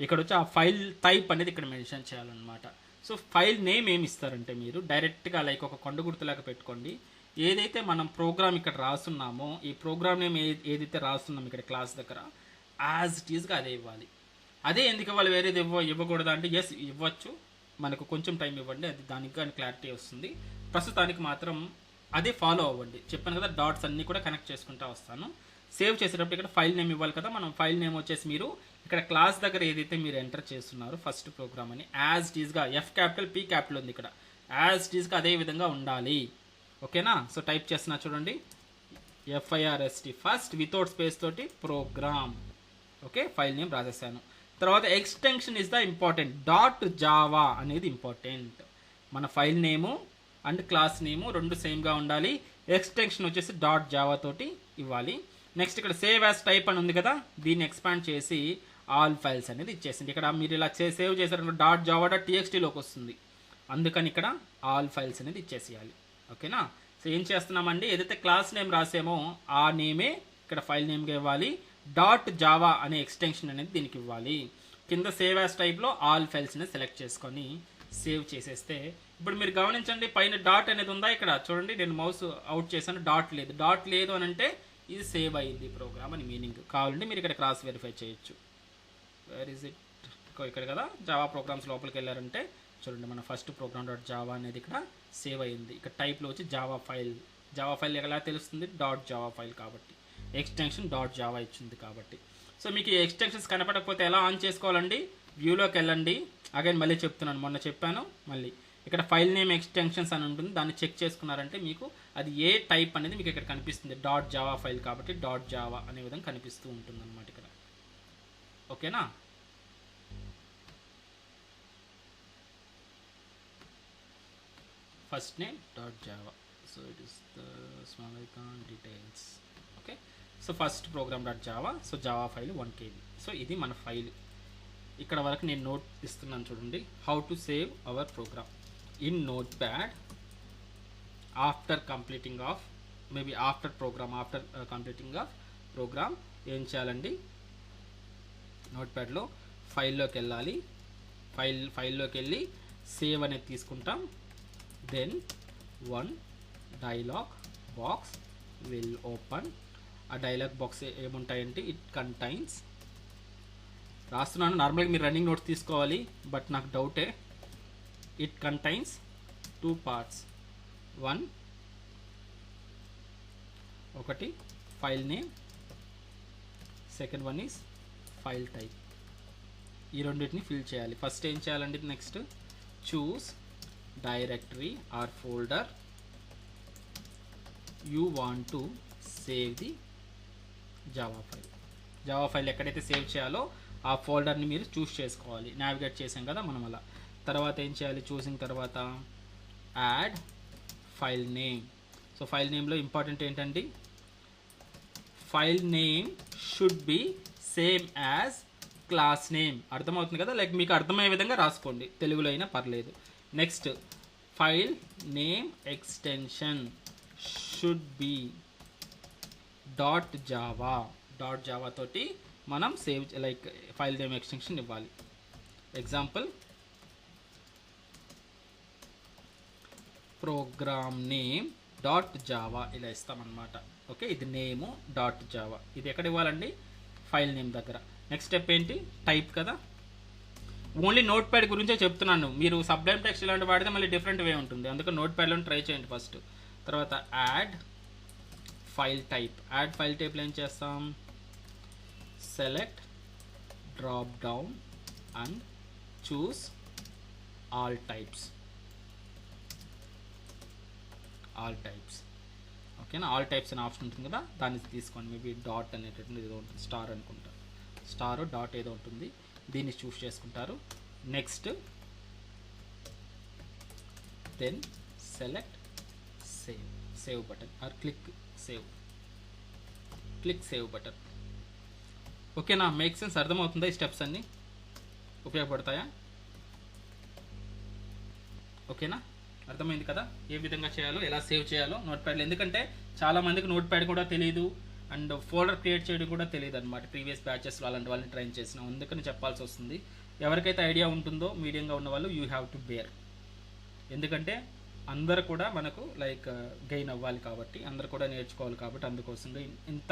ఇక్కడ వచ్చి ఆ ఫైల్ టైప్ అనేది ఇక్కడ మెన్షన్ చేయాలన్నమాట. సో ఫైల్ నేమ్ ఏమి ఇస్తారంటే మీరు డైరెక్ట్గా లైక్ ఒక కొండ గుర్తులాగా పెట్టుకోండి. ఏదైతే మనం ప్రోగ్రామ్ ఇక్కడ రాస్తున్నామో ఈ ప్రోగ్రామ్ నేమ్ ఏదైతే రాస్తున్నామో ఇక్కడ క్లాస్ దగ్గర యాజ్ ఇట్ ఈస్గా అదే ఇవ్వాలి. అదే ఎందుకు ఇవ్వాలి, వేరేది ఇవ్వకూడదా అంటే ఎస్ ఇవ్వచ్చు, మనకు కొంచెం టైం ఇవ్వండి, అది దానికి కానీ క్లారిటీ వస్తుంది. ప్రస్తుతానికి మాత్రం అదే ఫాలో అవ్వండి. చెప్పాను కదా, డాట్స్ అన్నీ కూడా కనెక్ట్ చేసుకుంటూ వస్తాను. సేవ్ చేసేటప్పుడు ఇక్కడ ఫైల్ నేమ్ ఇవ్వాలి కదా, మనం ఫైల్ నేమ్ వచ్చేసి మీరు ఇక్కడ క్లాస్ దగ్గర ఏదైతే మీరు ఎంటర్ చేస్తున్నారో ఫస్ట్ ప్రోగ్రామ్ అని యాజ్ ఇట్ ఈస్గా ఎఫ్ క్యాపిటల్ పీ క్యాపిటల్ ఉంది ఇక్కడ, యాజ్ ఇట్ ఈస్గా అదే విధంగా ఉండాలి. ఓకేనా. సో టైప్ చేస్తున్నా చూడండి, FIRST ఫస్ట్ వితౌట్ స్పేస్ తోటి ప్రోగ్రామ్. ఓకే, ఫైల్ నేమ్ రాసేసాను. తర్వాత extension is the important, dot Java అనేది ఇంపార్టెంట్. మన file name and class name రెండు సేమ్గా ఉండాలి. ఎక్స్టెన్షన్ వచ్చేసి డాట్ జావా తోటి ఇవ్వాలి. నెక్స్ట్ ఇక్కడ సేవ్ యాజ్ టైప్ అని ఉంది కదా, దీన్ని ఎక్స్పాండ్ చేసి ఆల్ ఫైల్స్ అనేది ఇచ్చేసింది. ఇక్కడ మీరు ఇలా సేవ్ చేశారు డాట్ జావా డాట్ TXTలోకి వస్తుంది, అందుకని ఇక్కడ ఆల్ ఫైల్స్ అనేది ఇచ్చేసేయాలి. ఓకేనా. సో ఏం చేస్తున్నామండి, ఏదైతే క్లాస్ నేమ్ రాసామో ఆ నేమే ఇక్కడ ఫైల్ నేమ్గా ఇవ్వాలి. డాట్ జావా అనే ఎక్స్టెన్షన్ అనేది దీనికి ఇవ్వాలి. కింద సేవ్ యాజ్ టైప్లో ఆల్ ఫైల్స్ అనేది సెలెక్ట్ చేసుకొని సేవ్ చేసేస్తే ఇప్పుడు మీరు గమనించండి, పైన డాట్ అనేది ఉందా ఇక్కడ చూడండి, నేను మౌస్ అవుట్ చేశాను, డాట్ లేదు. డాట్ లేదు అని అంటే ఇది సేవ్ అయ్యింది ప్రోగ్రామ్ అని మీనింగ్. కావాలంటే మీరు ఇక్కడ క్రాస్ వెరిఫై చేయొచ్చు. వేర్ ఇస్ ఇట్, ఇక్కడ కదా జావా ప్రోగ్రామ్స్ లోపలికి వెళ్ళారంటే చూడండి మన ఫస్ట్ ప్రోగ్రామ్ డాట్ జావా అనేది ఇక్కడ సేవ్ అయ్యింది. ఇక్కడ టైప్లో వచ్చి జావా ఫైల్ ఎలా తెలుస్తుంది, డాట్ జావా ఫైల్ కాబట్టి, ఎక్స్టెన్షన్ డాట్ జావా ఇచ్చింది కాబట్టి. సో మీకు ఈ ఎక్స్టెన్షన్స్ కనపడకపోతే ఎలా ఆన్ చేసుకోవాలండి, వ్యూలోకి వెళ్ళండి. అగైన్ మళ్ళీ చెప్తున్నాను, మొన్న చెప్పాను మళ్ళీ, ఇక్కడ ఫైల్ నేమ్ ఎక్స్టెన్షన్స్ అని ఉంటుంది, దాన్ని చెక్ చేసుకున్నారంటే మీకు అది ఏ టైప్ అనేది మీకు ఇక్కడ కనిపిస్తుంది. డాట్ జావా ఫైల్ కాబట్టి డాట్ జావా అనే విధంగా కనిపిస్తూ ఉంటుంది అన్నమాట ఇక్కడ. ఓకేనా. First name dot Java, so it is the small icon details. Okay, so first program dot Java, so Java file 1 KB. So ఇది మన ఫైల్. ఇక్కడ వరకు నేను నోట్ ఇస్తున్నాను చూడండి, how to save our program in Notepad after completing of maybe after completing of program. ఏం చేయాలండి, నోట్ ప్యాడ్లో ఫైల్లోకి వెళ్ళాలి. ఫైల్లోకి వెళ్ళి సేవ్ అనేది తీసుకుంటాం. Then 1 dialog box will open. ఆ డైలాగ్ బాక్స్ ఏముంటాయంటే ఇట్ కంటైన్స్, రాస్తున్నాను నార్మల్గా మీరు రన్నింగ్ నోట్స్ తీసుకోవాలి బట్ నాకు డౌటే. It contains 2 parts. ఒకటి file name, second one is file type. ఈ రెండింటిని ఫిల్ చేయాలి. ఫస్ట్ ఏం చేయాలండి, next choose directory or folder you want to save the Java file ఎక్కడైతే సేవ్ చేయాలో ఆ ఫోల్డర్ని మీరు చూస్ చేసుకోవాలి. నావిగేట్ చేసాం కదా మనం అలా. తర్వాత ఏం చేయాలి, చూసిన తర్వాత add file name. So file నేమ్లో ఇంపార్టెంట్ ఏంటండి, file name should be same as class name. అర్థమవుతుంది కదా, లైక్ మీకు అర్థమయ్యే విధంగా రాసుకోండి, తెలుగులో అయినా పర్లేదు. Next file name extension should be dot Java తోటి మనం save like file name extension ఇవ్వాలి. Example program name dot Java ఇలా ఇస్తామన్నమాట. ఓకే, ఇది నేము డాట్ జావా, ఇది ఎక్కడ ఇవ్వాలండి, ఫైల్ నేమ్ దగ్గర. నెక్స్ట్ స్టెప్ ఏంటి, టైప్ కదా. ఓన్లీ నోట్ ప్యాడ్ గురించే చెప్తున్నాను. మీరు సబ్లైమ్ టెక్స్ట్ ఇలాంటి వాడితే మళ్ళీ డిఫరెంట్ వే ఉంటుంది. అందుకని నోట్ ప్యాడ్లో ట్రై చేయండి ఫస్ట్. తర్వాత add file type. Add file టైప్లో ఏం చేస్తాం, select drop down and choose all types. ఓకేనా, ఆల్ టైప్స్ అనే ఆప్షన్ ఉంటుంది కదా, దాన్ని తీసుకోండి. మేబీ డాట్ అనేటటువంటి ఏదో ఉంటుంది, స్టార్ అనుకుంటా, స్టార్ డాట్ ఏదో ఉంటుంది, దీన్ని చూస్ చేసుకుంటారు. Next then select save button or click save button. ఓకేనా, మేక్ సెన్స్, అర్థమవుతుందా? ఈ స్టెప్స్ అన్నీ ఉపయోగపడతాయా? ఓకేనా, అర్థమైంది కదా ఏ విధంగా చేయాలో, ఎలా సేవ్ చేయాలో నోట్ ప్యాడ్లో. ఎందుకంటే చాలా మందికి నోట్ ప్యాడ్ కూడా తెలియదు అండ్ ఫోల్డర్ క్రియేట్ చేయడం కూడా తెలియదు అనమాట. ప్రీవియస్ బ్యాచెస్లో అలాంటి వాళ్ళని ట్రైన్ చేసినాం, అందుకని చెప్పాల్సి వస్తుంది. ఎవరికైతే ఐడియా ఉంటుందో మీడియంగా ఉన్న వాళ్ళు యూ హ్యావ్ టు బేర్. ఎందుకంటే అందరు కూడా మనకు లైక్ గెయిన్ అవ్వాలి కాబట్టి, అందరు కూడా నేర్చుకోవాలి కాబట్టి, అందుకోసం ఇంత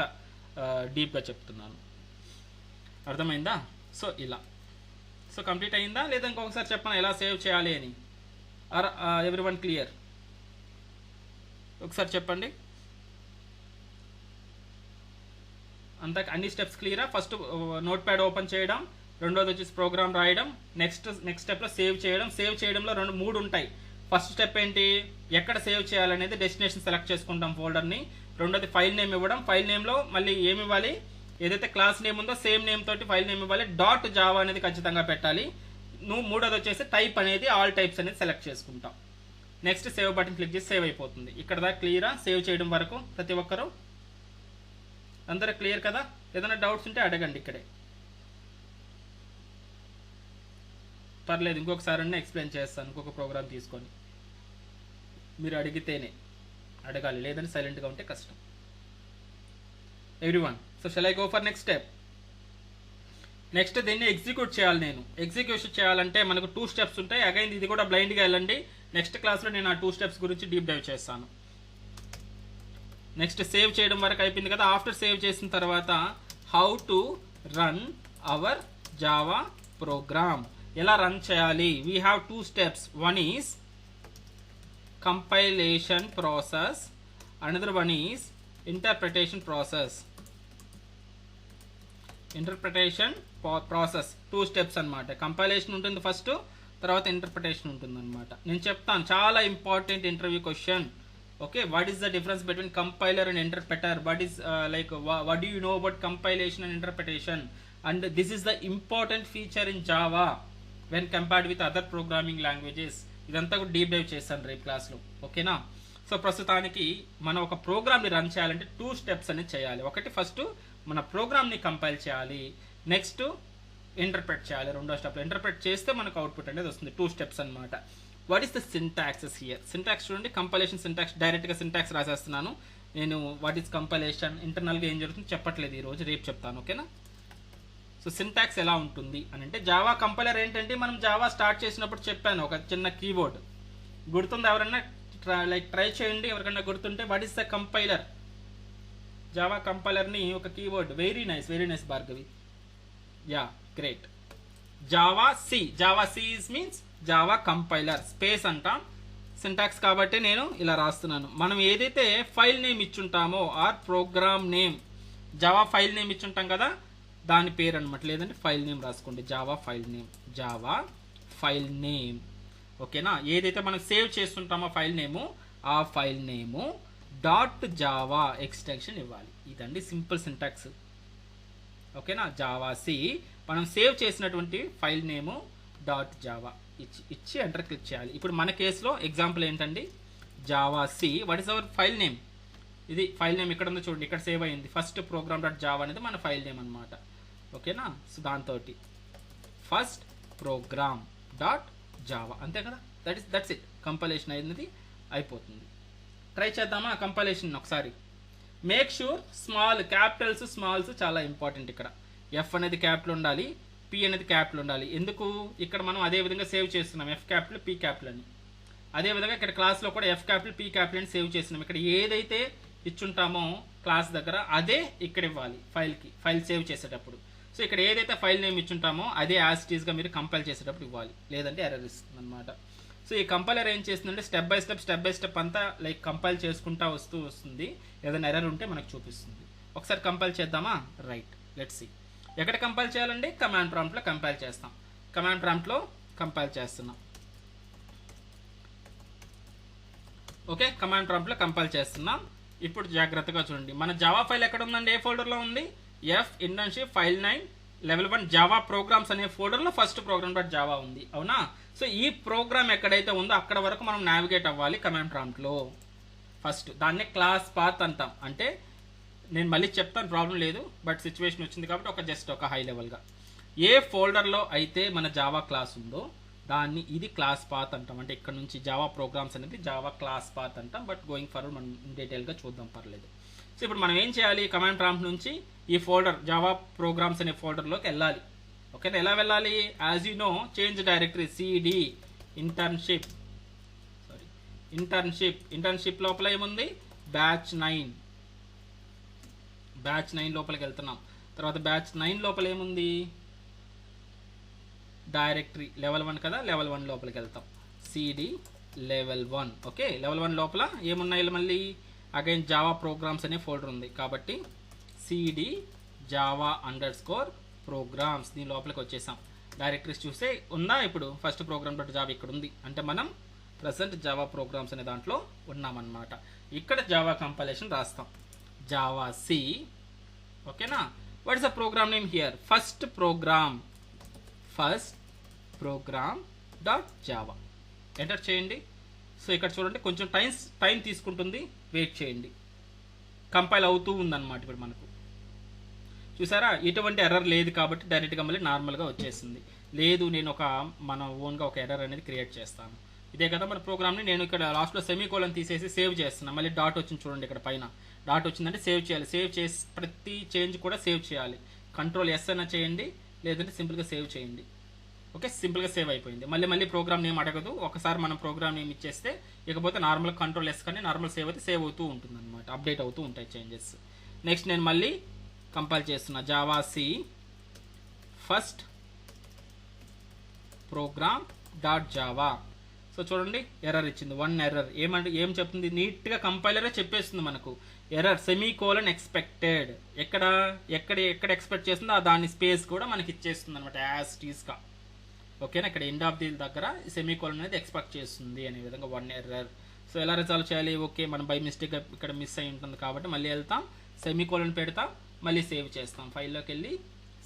డీప్గా చెప్తున్నాను. అర్థమైందా? సో ఇలా, సో కంప్లీట్ అయిందా లేదా ఇంకొకసారి చెప్పాను ఎలా సేవ్ చేయాలి అని? Are everyone clear? ఒకసారి చెప్పండి. అంతా అన్ని స్టెప్స్ క్లియరా? ఫస్ట్ నోట్ ప్యాడ్ ఓపెన్ చేయడం, రెండోది వచ్చేసి ప్రోగ్రామ్ రాయడం, నెక్స్ట్ స్టెప్లో సేవ్ చేయడం. సేవ్ చేయడంలో 3 ఉంటాయి. ఫస్ట్ స్టెప్ ఏంటి, ఎక్కడ సేవ్ చేయాలనేది డెస్టినేషన్ సెలెక్ట్ చేసుకుంటాం ఫోల్డర్ని. రెండోది ఫైల్ నేమ్ ఇవ్వడం. ఫైల్ నేమ్లో మళ్ళీ ఏమి ఇవ్వాలి, ఏదైతే క్లాస్ నేమ్ ఉందో సేమ్ నేమ్ తోటి ఫైల్ నేమ్ ఇవ్వాలి. డాట్ జావా అనేది ఖచ్చితంగా పెట్టాలి. మూడోది వచ్చేసి టైప్ అనేది ఆల్ టైప్స్ అనేది సెలెక్ట్ చేసుకుంటాం. నెక్స్ట్ సేవ్ బటన్ క్లిక్ చేసి సేవ్ అయిపోతుంది. ఇక్కడ దాకా క్లియరా? సేవ్ చేయడం వరకు ప్రతి ఒక్కరు అందరూ క్లియర్ కదా? ఏదైనా డౌట్స్ ఉంటే అడగండి ఇక్కడే, పర్లేదు. ఇంకొకసారి అన్నీ ఎక్స్ప్లెయిన్ చేస్తాను ఇంకొక ప్రోగ్రామ్ తీసుకొని. మీరు అడిగితేనే అడగాలి, లేదని సైలెంట్గా ఉంటే కష్టం. Everyone, so shall I go for next step? Next దీన్ని ఎగ్జిక్యూట్ చేయాలి. నేను ఎగ్జిక్యూషన్ చేయాలంటే మనకు 2 స్టెప్స్ ఉంటాయి. అగైన్ ఇది కూడా బ్లైండ్గా వెళ్ళండి. నెక్స్ట్ క్లాస్లో నేను ఆ 2 స్టెప్స్ గురించి డీప్ డైవ్ చేస్తాను. నెక్స్ట్ సేవ్ చేయడం వరకు అయిపోయింది కదా. ఆఫ్టర్ సేవ్ చేసిన తర్వాత how to run our Java program, ఎలా రన్ చేయాలి? We have 2 steps. One is compilation process, another one is interpretation process. Process 2 steps అనమాట. కంపైలేషన్ ఉంటుంది ఫస్ట్, తర్వాత ఇంటర్ప్రిటేషన్ ఉంటుంది అనమాట. నేను చెప్తాను, చాలా important interview question. Okay, what is the difference between compiler and interpreter? What is what do you know about compilation and interpretation? And this is the important feature in Java when compared with other programming languages. ఇదంతా కూడా డీప్ డైవ్ చేస్తాను రేపు క్లాస్లో. ఓకేనా? సో ప్రస్తుతానికి మనం ఒక ప్రోగ్రామ్ని రన్ చేయాలంటే 2 స్టెప్స్ అనేది చేయాలి. ఒకటి ఫస్ట్ మన ప్రోగ్రామ్ని కంపైల్ చేయాలి, నెక్స్ట్ ఇంటర్ప్రెట్ చేయాలి. రెండో స్టెప్లో ఇంటర్ప్రెట్ చేస్తే మనకు అవుట్పుట్ అనేది వస్తుంది. 2 స్టెప్స్ అనమాట. What is the syntaxes here? Syntax చూడండి, కంపైలేషన్ సింటాక్స్. డైరెక్ట్గా సింటాక్స్ రాసేస్తున్నాను నేను. వాట్ ఈస్ కంపైలేషన్, ఇంటర్నల్గా ఏం జరుగుతుంది చెప్పట్లేదు ఈరోజు, రేపు చెప్తాను. ఓకేనా? సో సింటాక్స్ ఎలా ఉంటుంది అని అంటే, జావా కంపైలర్ ఏంటంటే మనం జావా స్టార్ట్ చేసినప్పుడు చెప్పాను ఒక చిన్న కీబోర్డ్. గుర్తుంది? ఎవరన్నా ట్రై చేయండి, ఎవరికన్నా గుర్తుంటే. What is the compiler? Java కంపైలర్ని ఒక keyboard. Very nice Bhargavi. Yeah, great. Java C means Java compiler. Space అంటాం సింటాక్స్ కాబట్టి నేను ఇలా రాస్తున్నాను. మనం ఏదైతే ఫైల్ నేమ్ ఇచ్చుంటామో or program name, Java file name ఇచ్చుంటాం కదా, దాని పేరు అనమాట. లేదంటే ఫైల్ నేమ్ రాసుకోండి, జావా ఫైల్ నేమ్. ఓకేనా? ఏదైతే మనం సేవ్ చేస్తుంటామో ఫైల్ నేము, ఆ file name dot Java extension ఇవ్వాలి. ఇదండి సింపుల్ సింటాక్స్. ఓకేనా? జావా సి మనం సేవ్ చేసినటువంటి ఫైల్ నేము డాట్ జావా ఇచ్చి ఎంటర్ క్లిక్ చేయాలి. ఇప్పుడు మన కేసులో ఎగ్జాంపుల్ ఏంటండి, Java C. What is our file name? ఇది ఫైల్ నేమ్ ఇక్కడ ఉందో చూడండి, ఇక్కడ సేవ్ అయింది. ఫస్ట్ ప్రోగ్రామ్ డాట్ జావా అనేది మన ఫైల్ నేమ్ అనమాట. ఓకేనా? సో దాంతో ఫస్ట్ ప్రోగ్రామ్ డాట్ జావా, అంతే కదా. That's it. కంపైలేషన్ అనేది అయిపోతుంది. ట్రై చేద్దామా కంపైలేషన్ ఒకసారి? Make sure small, Capitals smalls చాలా ఇంపార్టెంట్. ఇక్కడ ఎఫ్ అనేది క్యాపిటల్ ఉండాలి, పి అనేది క్యాపిటల్ ఉండాలి. ఎందుకు? ఇక్కడ మనం అదే విధంగా సేవ్ చేస్తున్నాం, ఎఫ్ క్యాపిటల్ పి క్యాపిటల్ అని. అదేవిధంగా ఇక్కడ క్లాస్లో కూడా ఎఫ్ క్యాపిటల్ పి క్యాపిటల్ అని సేవ్ చేస్తున్నాం. ఇక్కడ ఏదైతే ఇచ్చుంటామో క్లాస్ దగ్గర అదే ఇక్కడ ఇవ్వాలి ఫైల్ సేవ్ చేసేటప్పుడు. సో ఇక్కడ ఏదైతే ఫైల్ నేమ్ ఇచ్చుంటామో అదే యాజ్ ఇట్ ఈస్గా మీరు కంపైల్ చేసేటప్పుడు ఇవ్వాలి, లేదంటే ఎర్రర్ ఇస్తుంది అనమాట. సో ఈ కంపైలర్ ఏం చేస్తుందంటే స్టెప్ బై స్టెప్ అంతా లైక్ కంపైల్ చేసుకుంటా వస్తుంది. ఏదైనా ఎర్రర్ ఉంటే మనకు చూపిస్తుంది. ఒకసారి కంపైల్ చేద్దామా? Right, let's see. ఎక్కడ కంపైల్ చేయాలండి? కమాండ్ ప్రాంప్ట్లో కంపైల్ చేస్తాం. కమాండ్ ప్రాంప్ట్లో కంపైల్ చేస్తున్నాం. ఓకే, కమాండ్ ప్రాంప్ట్లో కంపైల్ చేస్తున్నాం. ఇప్పుడు జాగ్రత్తగా చూడండి, మన జావా ఫైల్ ఎక్కడ ఉందండి? ఏ ఫోల్డర్లో ఉంది? F internship file 9 level 1 Java programmes అనే ఫోల్డర్లో ఫస్ట్ ప్రోగ్రామ్ డాట్ జావా ఉంది, అవునా? సో ఈ ప్రోగ్రామ్ ఎక్కడైతే ఉందో అక్కడ వరకు మనం నావిగేట్ అవ్వాలి కమాండ్ ప్రాంప్ట్లో. ఫస్ట్ దాన్నే క్లాస్ పాత్ అంటాం. అంటే నేను మళ్ళీ చెప్తాను, ప్రాబ్లం లేదు, బట్ సిచ్యువేషన్ వచ్చింది కాబట్టి ఒక హై లెవెల్గా ఏ ఫోల్డర్లో అయితే మన జావా క్లాస్ ఉందో దాన్ని ఇది క్లాస్ పాత్ అంటాం. అంటే ఇక్కడ నుంచి జావా ప్రోగ్రామ్స్ అనేది జావా క్లాస్ పాత్ అంటాం. బట్ గోయింగ్ ఫార్వర్డ్ మనం డీటెయిల్గా చూద్దాం, పర్లేదు. సో ఇప్పుడు మనం ఏం చేయాలి? కమాండ్ ప్రాంప్ట్ నుంచి ఈ ఫోల్డర్ జావా ప్రోగ్రామ్స్ అనే ఫోల్డర్లోకి వెళ్ళాలి. ఓకేనా? ఎలా వెళ్ళాలి? As you know, change directory CD internship లోపల ఏముంది? బ్యాచ్ 9 లోపలికి వెళ్తున్నాం. తర్వాత బ్యాచ్ 9 లోపల ఏముంది? డైరెక్టరీ లెవెల్ 1 కదా, లెవెల్ 1 లోపలికి వెళ్తాం. CD level 1. ఓకే, లెవెల్ 1 లోపల ఏమున్నాయి? మళ్ళీ అగైన్ జావా ప్రోగ్రామ్స్ అనే ఫోల్డర్ ఉంది కాబట్టి సిడి జావా అండర్స్కోర్ ప్రోగ్రామ్స్ దీని లోపలికి వచ్చేసాం. డైరెక్టరీస్ చూస్తే ఉందా? ఇప్పుడు ఫస్ట్ ప్రోగ్రామ్ డాట్ జావా ఇక్కడ ఉంది. అంటే మనం ప్రజెంట్ జావా ప్రోగ్రామ్స్ అనే దాంట్లో ఉన్నామన్నమాట. ఇక్కడ జావా కంపైలేషన్ రాస్తాం, జావా సి. ఓకేనా? What is the program name here? First program dot Java enter చేయండి. సో ఇక్కడ చూడండి, కొంచెం టైం తీసుకుంటుంది, వెయిట్ చేయండి. కంపైల్ అవుతూ ఉందన్నమాట. ఇప్పుడు మనకు చూసారా, ఎటువంటి ఎర్రర్ లేదు కాబట్టి డైరెక్ట్గా మళ్ళీ నార్మల్గా వచ్చేసింది. లేదు, నేను మన ఓన్గా ఒక ఎర్రర్ అనేది క్రియేట్ చేస్తాను. ఇదే కదా మన ప్రోగ్రామ్ని నేను ఇక్కడ లాస్ట్లో సెమీకోలన్ తీసేసి సేవ్ చేస్తున్నాను. మళ్ళీ డాట్ వచ్చింది చూడండి, ఇక్కడ పైన డాట్ వచ్చిందంటే సేవ్ చేయాలి. సేవ్ చేసి ప్రతి చేంజ్ కూడా సేవ్ చేయాలి. కంట్రోల్ ఎస్ అయినా చేయండి, లేదంటే సింపుల్గా సేవ్ చేయండి. ఓకే, సింపుల్గా సేవ్ అయిపోయింది. మళ్ళీ ప్రోగ్రామ్ నేమ్ అడగదు. ఒకసారి మనం ప్రోగ్రామ్ నేమ్ ఇచ్చేస్తే ఇకపోతే నార్మల్ కంట్రోల్ ఎస్ కానీ నార్మల్ సేవ్ అయితే సేవ్ అవుతూ ఉంటుంది అనమాట. అప్డేట్ అవుతూ ఉంటాయి చేంజెస్. నెక్స్ట్ నేను మళ్ళీ కంపైల్ చేస్తున్నా, Java C first program dot Java. So చూడండి, ఎర్రర్ ఇచ్చింది, 1 ఎర్రర్. ఏం చెప్తుంది? నీట్గా కంపైలరే చెప్పేస్తుంది మనకు. Error semicolon expected. ఎక్కడ ఎక్స్పెక్ట్ చేస్తుందో దాని స్పేస్ కూడా మనకి ఇచ్చేస్తుంది అనమాట, యాజ్ టీస్గా. ఓకేనా? ఇక్కడ ఎండ్ ఆఫ్ ది దగ్గర సెమీకోలన్ అనేది ఎక్స్పెక్ట్ చేస్తుంది అనే విధంగా 1 ఎర్రర్. సో ఎలా రిజాల్వ్ చేయాలి? ఓకే, మనం బై మిస్టేక్ ఇక్కడ మిస్ అయి ఉంటుంది కాబట్టి మళ్ళీ వెళ్తాం, సెమీకోలన్ పెడతాం, మళ్ళీ సేవ్ చేస్తాం. ఫైల్లోకి వెళ్ళి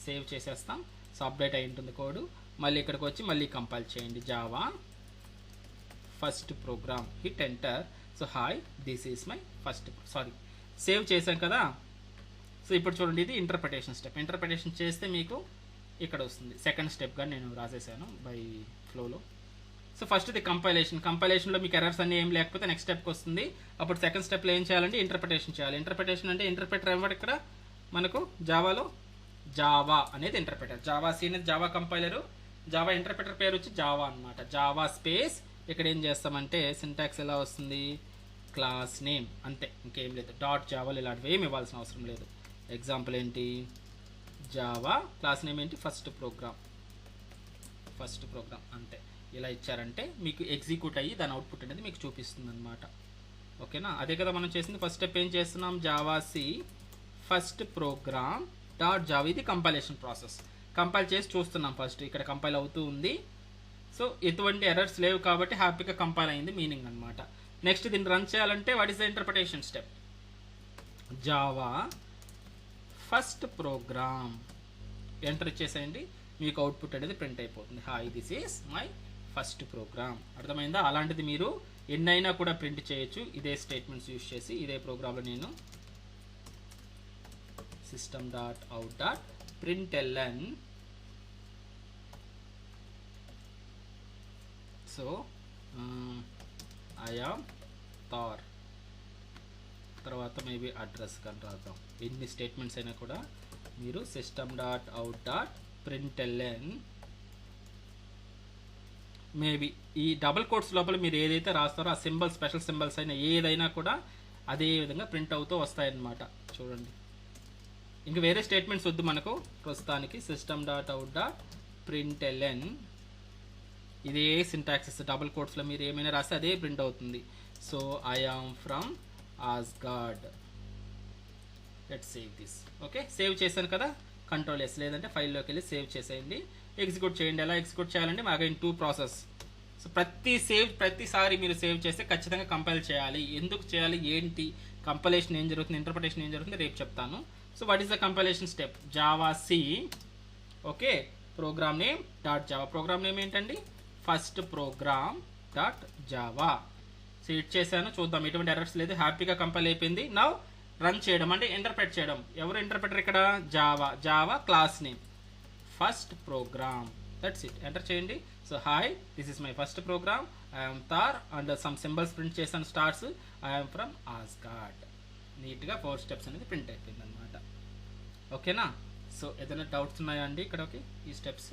సేవ్ చేసేస్తాం. సో అప్డేట్ అయి ఉంటుంది కోడ్. మళ్ళీ ఇక్కడికి వచ్చి మళ్ళీ కంపైల్ చేయండి, Java first program, hit enter. So hi, this is my save చేశాం కదా. సో ఇప్పుడు చూడండి, ఇది ఇంటర్ప్రిటేషన్ స్టెప్. ఇంటర్ప్రిటేషన్ చేస్తే మీకు ఇక్కడ వస్తుంది. సెకండ్ స్టెప్గా నేను రాసేసాను బై ఫ్లోలో. సో ఫస్ట్ ఇది కంపైలేషన్లో మీకు ఎర్రర్స్ అన్ని ఏం లేకపోతే నెక్స్ట్ స్టెప్కి వస్తుంది. అప్పుడు సెకండ్ స్టెప్లో ఏం చేయాలంటే ఇంటర్ప్రిటేషన్ చేయాలి. ఇంటర్ప్రిటేషన్ అంటే ఇంటర్ప్రిటర్ ఎవరు? ఇక్కడ మనకు జావాలో జావా అనేది ఇంటర్ప్రిటర్. జావా సి అనేది జావా కంపైలరు. జావా ఇంటర్ప్రిటర్ పేరు వచ్చి జావా అనమాట. జావా స్పేస్ ఇక్కడ ఏం చేస్తామంటే సింటాక్స్ ఎలా వస్తుంది? క్లాస్ నేమ్, అంతే, ఇంకేం లేదు. డాట్ జావాలు ఇలాంటివి ఏమి ఇవ్వాల్సిన అవసరం లేదు. ఎగ్జాంపుల్ ఏంటి? జావా క్లాస్ నేమ్ ఏంటి? ఫస్ట్ ప్రోగ్రామ్, అంతే. ఇలా ఇచ్చారంటే మీకు ఎగ్జిక్యూట్ అయ్యి దాని అవుట్పుట్ అనేది మీకు చూపిస్తుంది అనమాట. ఓకేనా? అదే కదా మనం చేసింది. ఫస్ట్ స్టెప్ ఏం చేస్తున్నాం? Java C first program dot Java. ఇది కంపైలేషన్ ప్రాసెస్. కంపైల్ చేసి చూస్తున్నాం. ఫస్ట్ ఇక్కడ కంపైల్ అవుతూ ఉంది. సో ఎటువంటి ఎర్రర్స్ లేవు కాబట్టి హ్యాపీగా కంపైల్ అయింది మీనింగ్ అనమాట. నెక్స్ట్ దీన్ని రన్ చేయాలంటే what is the interpretation step? Java first program enter ఇచ్చేసేయండి, మీకు అవుట్పుట్ అనేది ప్రింట్ అయిపోతుంది. Hi, this is my first program. అర్థమైందా? అలాంటిది మీరు ఎన్నైనా కూడా ప్రింట్ చేయొచ్చు ఇదే స్టేట్మెంట్స్ యూజ్ చేసి. ఇదే ప్రోగ్రాంలో నేను system.out.println. So I am Thor. తర్వాత మేబీ అడ్రస్ కానీ రాద్దాం. ఎన్ని స్టేట్మెంట్స్ అయినా కూడా మీరు system.out.println మేబీ ఈ డబుల్ కోట్స్ లోపల మీరు ఏదైతే రాస్తారో ఆ సింబల్స్, స్పెషల్ సింబల్స్ అయినా ఏదైనా కూడా అదే విధంగా ప్రింట్ అవుతూ వస్తాయన్నమాట. చూడండి, ఇంక వేరే స్టేట్మెంట్స్ వద్దు మనకు ప్రస్తుతానికి. System dot out dot println ఇదే సింటాక్సెస్, డబుల్ కోట్స్లో మీరు ఏమైనా రాస్తే అదే ప్రింట్ అవుతుంది. So I am from Asgard. Let's save this. Okay, save చేశాను కదా, కంట్రోల్ ఎస్, లేదంటే ఫైల్లోకి వెళ్ళి సేవ్ చేసేయండి, ఎగ్జిక్యూట్ చేయండి. ఎలా ఎగ్జిక్యూట్ చేయాలంటే అగైన్ 2 ప్రాసెస్. సో ప్రతిసారి మీరు సేవ్ చేస్తే ఖచ్చితంగా కంపైల్ చేయాలి. ఎందుకు చేయాలి, ఏంటి, కంపైలేషన్ ఏం జరుగుతుంది, ఇంటర్ప్రిటేషన్ ఏం జరుగుతుంది రేపు చెప్తాను. So what is the compilation step? Java C, okay, program name dot Java. Program name ఏంటండి? First program dot Java. So it చేశాను, చూద్దాం ఎటువంటి ఎర్రర్స్ లేదు, హ్యాపీగా కంపైల్ అయిపోయింది. నౌ రన్ చేయడం అంటే ఇంటర్ప్రెట్ చేయడం. ఎవరు ఇంటర్ప్రెటర్ ఇక్కడ? Java class name first program, that's it. Enter చేయండి. So hi, this is my first program, I'm Thor and some symbols print చేశాను, స్టార్స్, ఐఎమ్ ఫ్రమ్ ఆస్గార్డ్. నీట్గా 4 స్టెప్స్ అనేది ప్రింట్ అయిపోయింది అనమాట. ఓకేనా? సో ఏదైనా డౌట్స్ ఉన్నాయా అండి ఇక్కడ? ఓకే, ఈ స్టెప్స్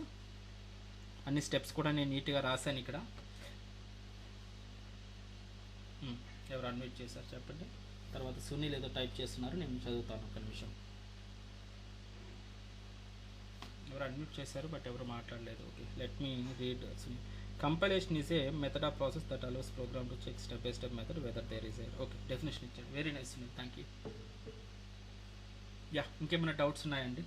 అన్ని స్టెప్స్ కూడా నేను నీట్గా రాశాను ఇక్కడ. ఎవరు అన్మ్యూట్ చేశారు చెప్పండి. తర్వాత సునీల్ ఏదో టైప్ చేస్తున్నారు, నేను చదువుతాను ఒక నిమిషం. ఎవరు అన్మ్యూట్ చేశారు బట్ ఎవరు మాట్లాడలేదు. Okay, let me read. Sunil, compilation is a method of process that allows program to check step by step method whether there is a. Okay, definition ఇచ్చారు. Very nice Sunil, thank you. Yeah, ఇంకేమైనా డౌట్స్ ఉన్నాయండి?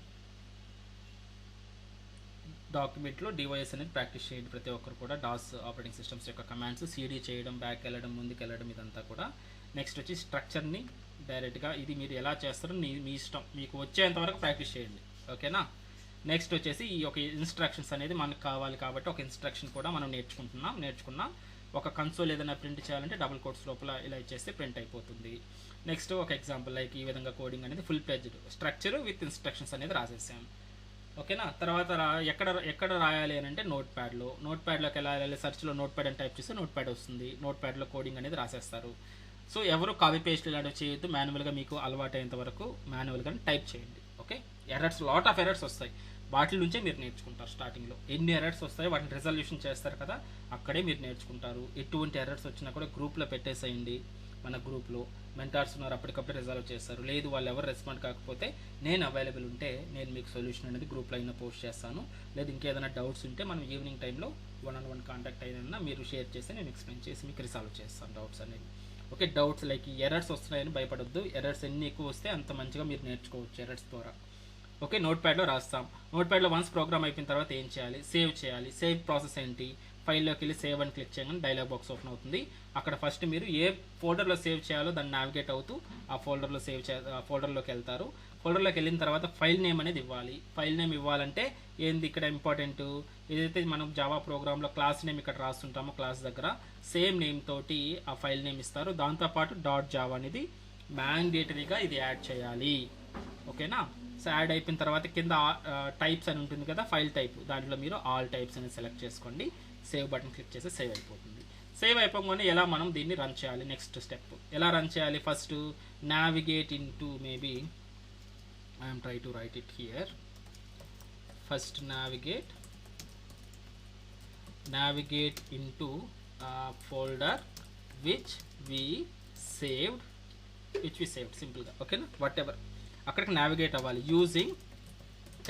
డాక్యుమెంట్లో డివైఎస్ అనేది ప్రాక్టీస్ చేయండి ప్రతి ఒక్కరు కూడా. డాస్ ఆపరేటింగ్ సిస్టమ్స్ యొక్క కమాండ్స్, సిడి చేయడం, బ్యాక్ వెళ్ళడం, ముందుకు వెళ్ళడం, ఇదంతా కూడా. నెక్స్ట్ వచ్చి స్ట్రక్చర్ని డైరెక్ట్గా ఇది మీరు ఎలా చేస్తారో మీ ఇష్టం, మీకు వచ్చేంత వరకు ప్రాక్టీస్ చేయండి. ఓకేనా? నెక్స్ట్ వచ్చేసి ఈ ఒక ఇన్స్ట్రక్షన్స్ అనేది మనకు కావాలి కాబట్టి ఒక ఇన్స్ట్రక్షన్ కూడా మనం నేర్చుకున్నాం. ఒక కన్సోల్ ఏదైనా ప్రింట్ చేయాలంటే డబుల్ కోట్స్ లోపల ఇలా ఇచ్చేస్తే ప్రింట్ అయిపోతుంది. నెక్స్ట్ ఒక ఎగ్జాంపుల్ లైక్ ఈ విధంగా కోడింగ్ అనేది full pledged structure with instructions అనేది రాసేసాం. ఓకేనా? తర్వాత ఎక్కడ రాయాలి అని అంటే నోట్ ప్యాడ్లోకి ఎలా వెళ్ళాలి, సర్చ్లో నోట్ ప్యాడ్ అని టైప్ చేస్తే నోట్ ప్యాడ్ వస్తుంది. నోట్ ప్యాడ్లో కోడింగ్ అనేది రాసేస్తారు. సో ఎవరు కాపీ పేస్ట్ ఇలాంటివి చేయొద్దు, మాన్యువల్గా మీకు అలవాటు అయ్యేంత వరకు మాన్యువల్గా టైప్ చేయండి. ఓకే, లాట్ ఆఫ్ ఎర్రర్స్ వస్తాయి, వాటి నుంచే మీరు నేర్చుకుంటారు. స్టార్టింగ్లో ఎన్ని ఎర్రర్స్ వస్తాయో వాటిని రిజల్యూషన్ చేస్తారు కదా, అక్కడే మీరు నేర్చుకుంటారు. ఎటువంటి ఎర్రర్స్ వచ్చినా కూడా గ్రూప్లో పెట్టేసేయండి. మన గ్రూప్లో మెంటార్స్ ఉన్నారు, అప్పటికప్పుడు రిజాల్వ్ చేస్తారు. లేదు వాళ్ళు ఎవరు రెస్పాండ్ కాకపోతే నేను అవైలబుల్ ఉంటే నేను మీకు సొల్యూషన్ అనేది గ్రూప్లో అయినా పోస్ట్ చేస్తాను. లేదు ఇంకేదైనా డౌట్స్ ఉంటే మనం ఈవినింగ్ టైంలో 1-on-1 కాంటాక్ట్ అయినా మీరు షేర్ చేస్తే నేను ఎక్స్ప్లెయిన్ చేసి మీకు రిసాల్వ్ చేస్తాను డౌట్స్ అనేవి. ఓకే, డౌట్స్ లైక్ ఎర్రర్స్ వస్తున్నాయని భయపడొద్దు. ఎర్రర్స్ ఎన్ని ఎక్కువ వస్తే అంత మంచిగా మీరు నేర్చుకోవచ్చు ఎర్రర్స్ ద్వారా. ఓకే, నోట్ ప్యాడ్లో రాస్తాం. నోట్ ప్యాడ్లో వన్స్ ప్రోగ్రామ్ అయిపోయిన తర్వాత ఏం చేయాలి? సేవ్ చేయాలి. సేవ్ ప్రాసెస్ ఏంటి? ఫైల్లోకి వెళ్ళి సేవ్ అని క్లిక్ చేయగానే డైలాగ్ బాక్స్ ఓపెన్ అవుతుంది. అక్కడ ఫస్ట్ మీరు ఏ ఫోల్డర్లో సేవ్ చేయాలో దాన్ని నావిగేట్ అవుతూ ఆ ఫోల్డర్లోకి వెళ్తారు. ఫోల్డర్లోకి వెళ్ళిన తర్వాత ఫైల్ నేమ్ అనేది ఇవ్వాలి. ఫైల్ నేమ్ ఇవ్వాలంటే ఏంది ఇక్కడ ఇంపార్టెంట్, ఏదైతే మనం జావా ప్రోగ్రాంలో క్లాస్ నేమ్ ఇక్కడ రాస్తుంటామో క్లాస్ దగ్గర సేమ్ నేమ్ తోటి ఆ ఫైల్ నేమ్ ఇస్తారు. దాంతోపాటు .java అనేది మ్యాండేటరీగా ఇది యాడ్ చేయాలి. ఓకేనా? సో యాడ్ అయిపోయిన తర్వాత కింద టైప్స్ అని ఉంటుంది కదా, ఫైల్ టైప్, దాంట్లో మీరు ఆల్ టైప్స్ అనేది సెలెక్ట్ చేసుకోండి. సేవ్ బటన్ క్లిక్ చేస్తే సేవ్ అయిపోతుంది. సేవ్ అయిపోగానే ఎలా మనం దీన్ని రన్ చేయాలి? నెక్స్ట్ స్టెప్ ఎలా రన్ చేయాలి? First navigate into maybe I'm try to write it here. First navigate into folder which we saved సింపుల్గా. ఓకేనా? వాట్ ఎవర్ అక్కడికి నావిగేట్ అవ్వాలి using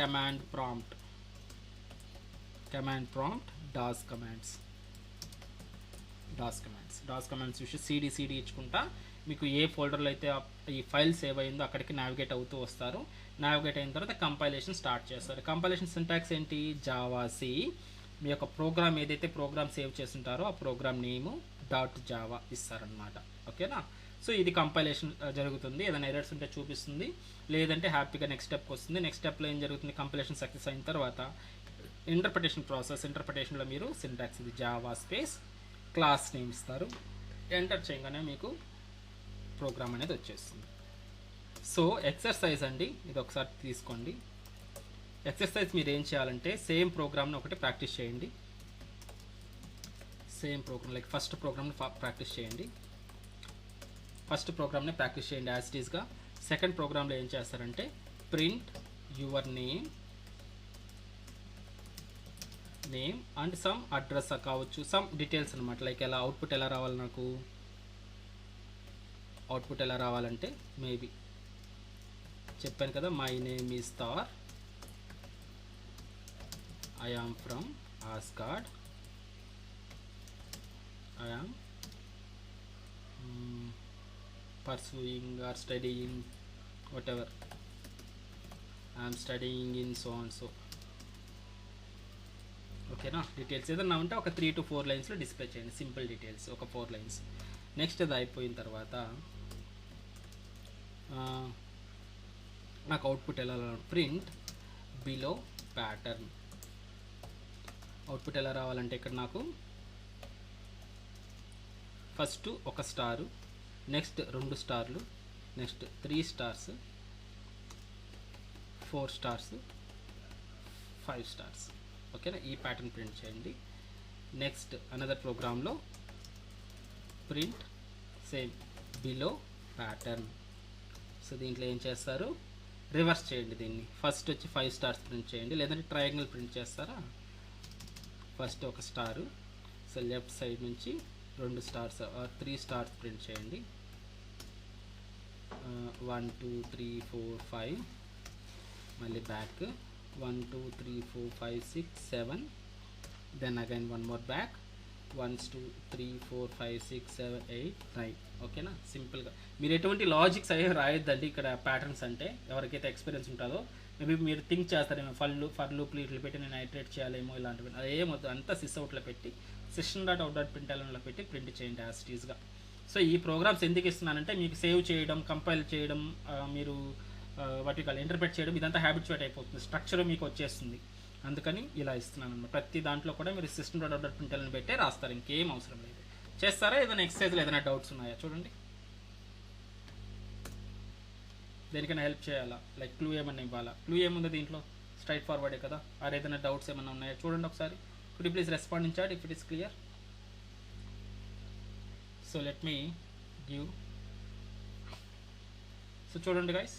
command prompt DOS commands use CD ఇచ్చుకుంటా మీకు ఏ ఫోల్డర్లో అయితే ఈ ఫైల్ సేవ్ అయిందో అక్కడికి నావిగేట్ అవుతూ వస్తారు. నావిగేట్ అయిన తర్వాత కంపైలేషన్ స్టార్ట్ చేస్తారు. కంపైలేషన్ సింటాక్స్ ఏంటి? జావా సి, మీ యొక్క ప్రోగ్రామ్ ఏదైతే ప్రోగ్రామ్ సేవ్ చేస్తుంటారో ఆ ప్రోగ్రామ్ నేము .java ఇస్తారనమాట. ఓకేనా? సో ఇది కంపైలేషన్ జరుగుతుంది. ఏదైనా ఎర్రర్స్ ఉంటే చూపిస్తుంది, లేదంటే హ్యాపీగా నెక్స్ట్ స్టెప్కి వస్తుంది. నెక్స్ట్ స్టెప్లో ఏం జరుగుతుంది? కంపైలేషన్ సక్సెస్ అయిన తర్వాత ఇంటర్ప్రిటేషన్ ప్రాసెస్. ఇంటర్ప్రిటేషన్లో మీరు సింటాక్స్ ఇది జావా స్పేస్ క్లాస్ నేమ్ ఇస్తారు. ఎంటర్ చేయగానే మీకు ప్రోగ్రామ్ అనేది వచ్చేస్తుంది. సో ఎక్సర్సైజ్ అండి, ఇది ఒకసారి తీసుకోండి. ఎక్సర్సైజ్ మీరు ఏం చేయాలంటే సేమ్ ప్రోగ్రామ్ని ఒకటి ప్రాక్టీస్ చేయండి. సేమ్ ప్రోగ్రామ్ లైక్ ఫస్ట్ ప్రోగ్రామ్ని ప్రాక్టీస్ చేయండి. ఫస్ట్ ప్రోగ్రామ్ని ప్రాక్టీస్ చేయండి యాజ్ ఇట్ ఈస్గా. సెకండ్ ప్రోగ్రామ్లో ఏం చేస్తారంటే print your name and some address కావచ్చు, సమ్ డీటెయిల్స్ అనమాట. లైక్ ఎలా అవుట్పుట్ ఎలా రావాలి, నాకు అవుట్పుట్ ఎలా రావాలంటే మేబీ చెప్పాను కదా, my name is Thor, I am from Asgard, I am pursuing or studying whatever, I am studying in so and so. ఓకేనా. డీటెయిల్స్ ఏదన్నా ఉంటే ఒక 3 to 4 లైన్స్లో డిస్ప్లే చేయండి, సింపుల్ డీటెయిల్స్ ఒక 4 లైన్స్. నెక్స్ట్ అది అయిపోయిన తర్వాత నాకు అవుట్పుట్ ఎలా ప్రింట్ బిలో ప్యాటర్న్. అవుట్పుట్ ఎలా రావాలంటే ఇక్కడ నాకు ఫస్ట్ ఒక స్టారు, నెక్స్ట్ 2 స్టార్లు, నెక్స్ట్ 3 స్టార్స్, 4 స్టార్స్, 5 స్టార్స్. ఓకేనా, ఈ ప్యాటర్న్ ప్రింట్ చేయండి. నెక్స్ట్ అనదర్ ప్రోగ్రాంలో print same below pattern. So దీంట్లో ఏం చేస్తారు, రివర్స్ చేయండి దీన్ని. ఫస్ట్ వచ్చి 5 స్టార్స్ ప్రింట్ చేయండి, లేదంటే ట్రయాంగిల్ ప్రింట్ చేస్తారా. ఫస్ట్ ఒక స్టారు, సో లెఫ్ట్ సైడ్ నుంచి 2 స్టార్స్ 3 స్టార్స్ ప్రింట్ చేయండి. 1 2 3 4 5, మళ్ళీ back 1 2 3 4 5 6 7, then again 1 more back 1 2 3 4 5 6 7 8 9. ఓకేనా, సింపుల్గా మీరు ఎటువంటి లాజిక్స్ అయ్యే రాయొద్దండి ఇక్కడ. ప్యాటర్న్స్ అంటే ఎవరికైతే ఎక్స్పీరియన్స్ ఉంటుందో మేబీ మీరు థింక్ చేస్తారేమో, ఫర్ లూప్లు ఇట్లా పెట్టి నేను ఐటరేట్ చేయాలేమో ఇలాంటివి. అదేమొద్దు, అంతా సిస్అవుట్లో పెట్టి system.out.printlnలో పెట్టి ప్రింట్ చేయండి యాజ్ ఇట్ ఈస్గా. సో ఈ ప్రోగ్రామ్స్ ఎందుకు ఇస్తున్నానంటే మీకు సేవ్ చేయడం, కంపైల్ చేయడం, మీరు వాటి కాల్ ఇంటర్ప్రెట్ చేయడం, ఇదంతా హ్యాబిచువేట్ అయిపోతుంది, స్ట్రక్చర్ మీకు వచ్చేస్తుంది. అందుకని ఇలా ఇస్తున్నాను అన్నమాట. ప్రతి దాంట్లో కూడా మీరు system.out.println పెట్టే రాస్తారు, ఇంకేం అవసరం లేదు. చేస్తారా? ఏదైనా ఎక్సర్సైజ్లో ఏదైనా డౌట్స్ ఉన్నాయా చూడండి, దేనికైనా హెల్ప్ చేయాలా, లైక్ క్లూ ఏమన్నా ఇవ్వాలా. క్లూ ఏముంది దీంట్లో, స్ట్రైట్ ఫార్వర్డే కదా. ఆర్ ఏదైనా డౌట్స్ ఏమన్నా ఉన్నాయా చూడండి ఒకసారి. Could you please respond in chat if it is clear. So let me give. So చూడండి గైస్,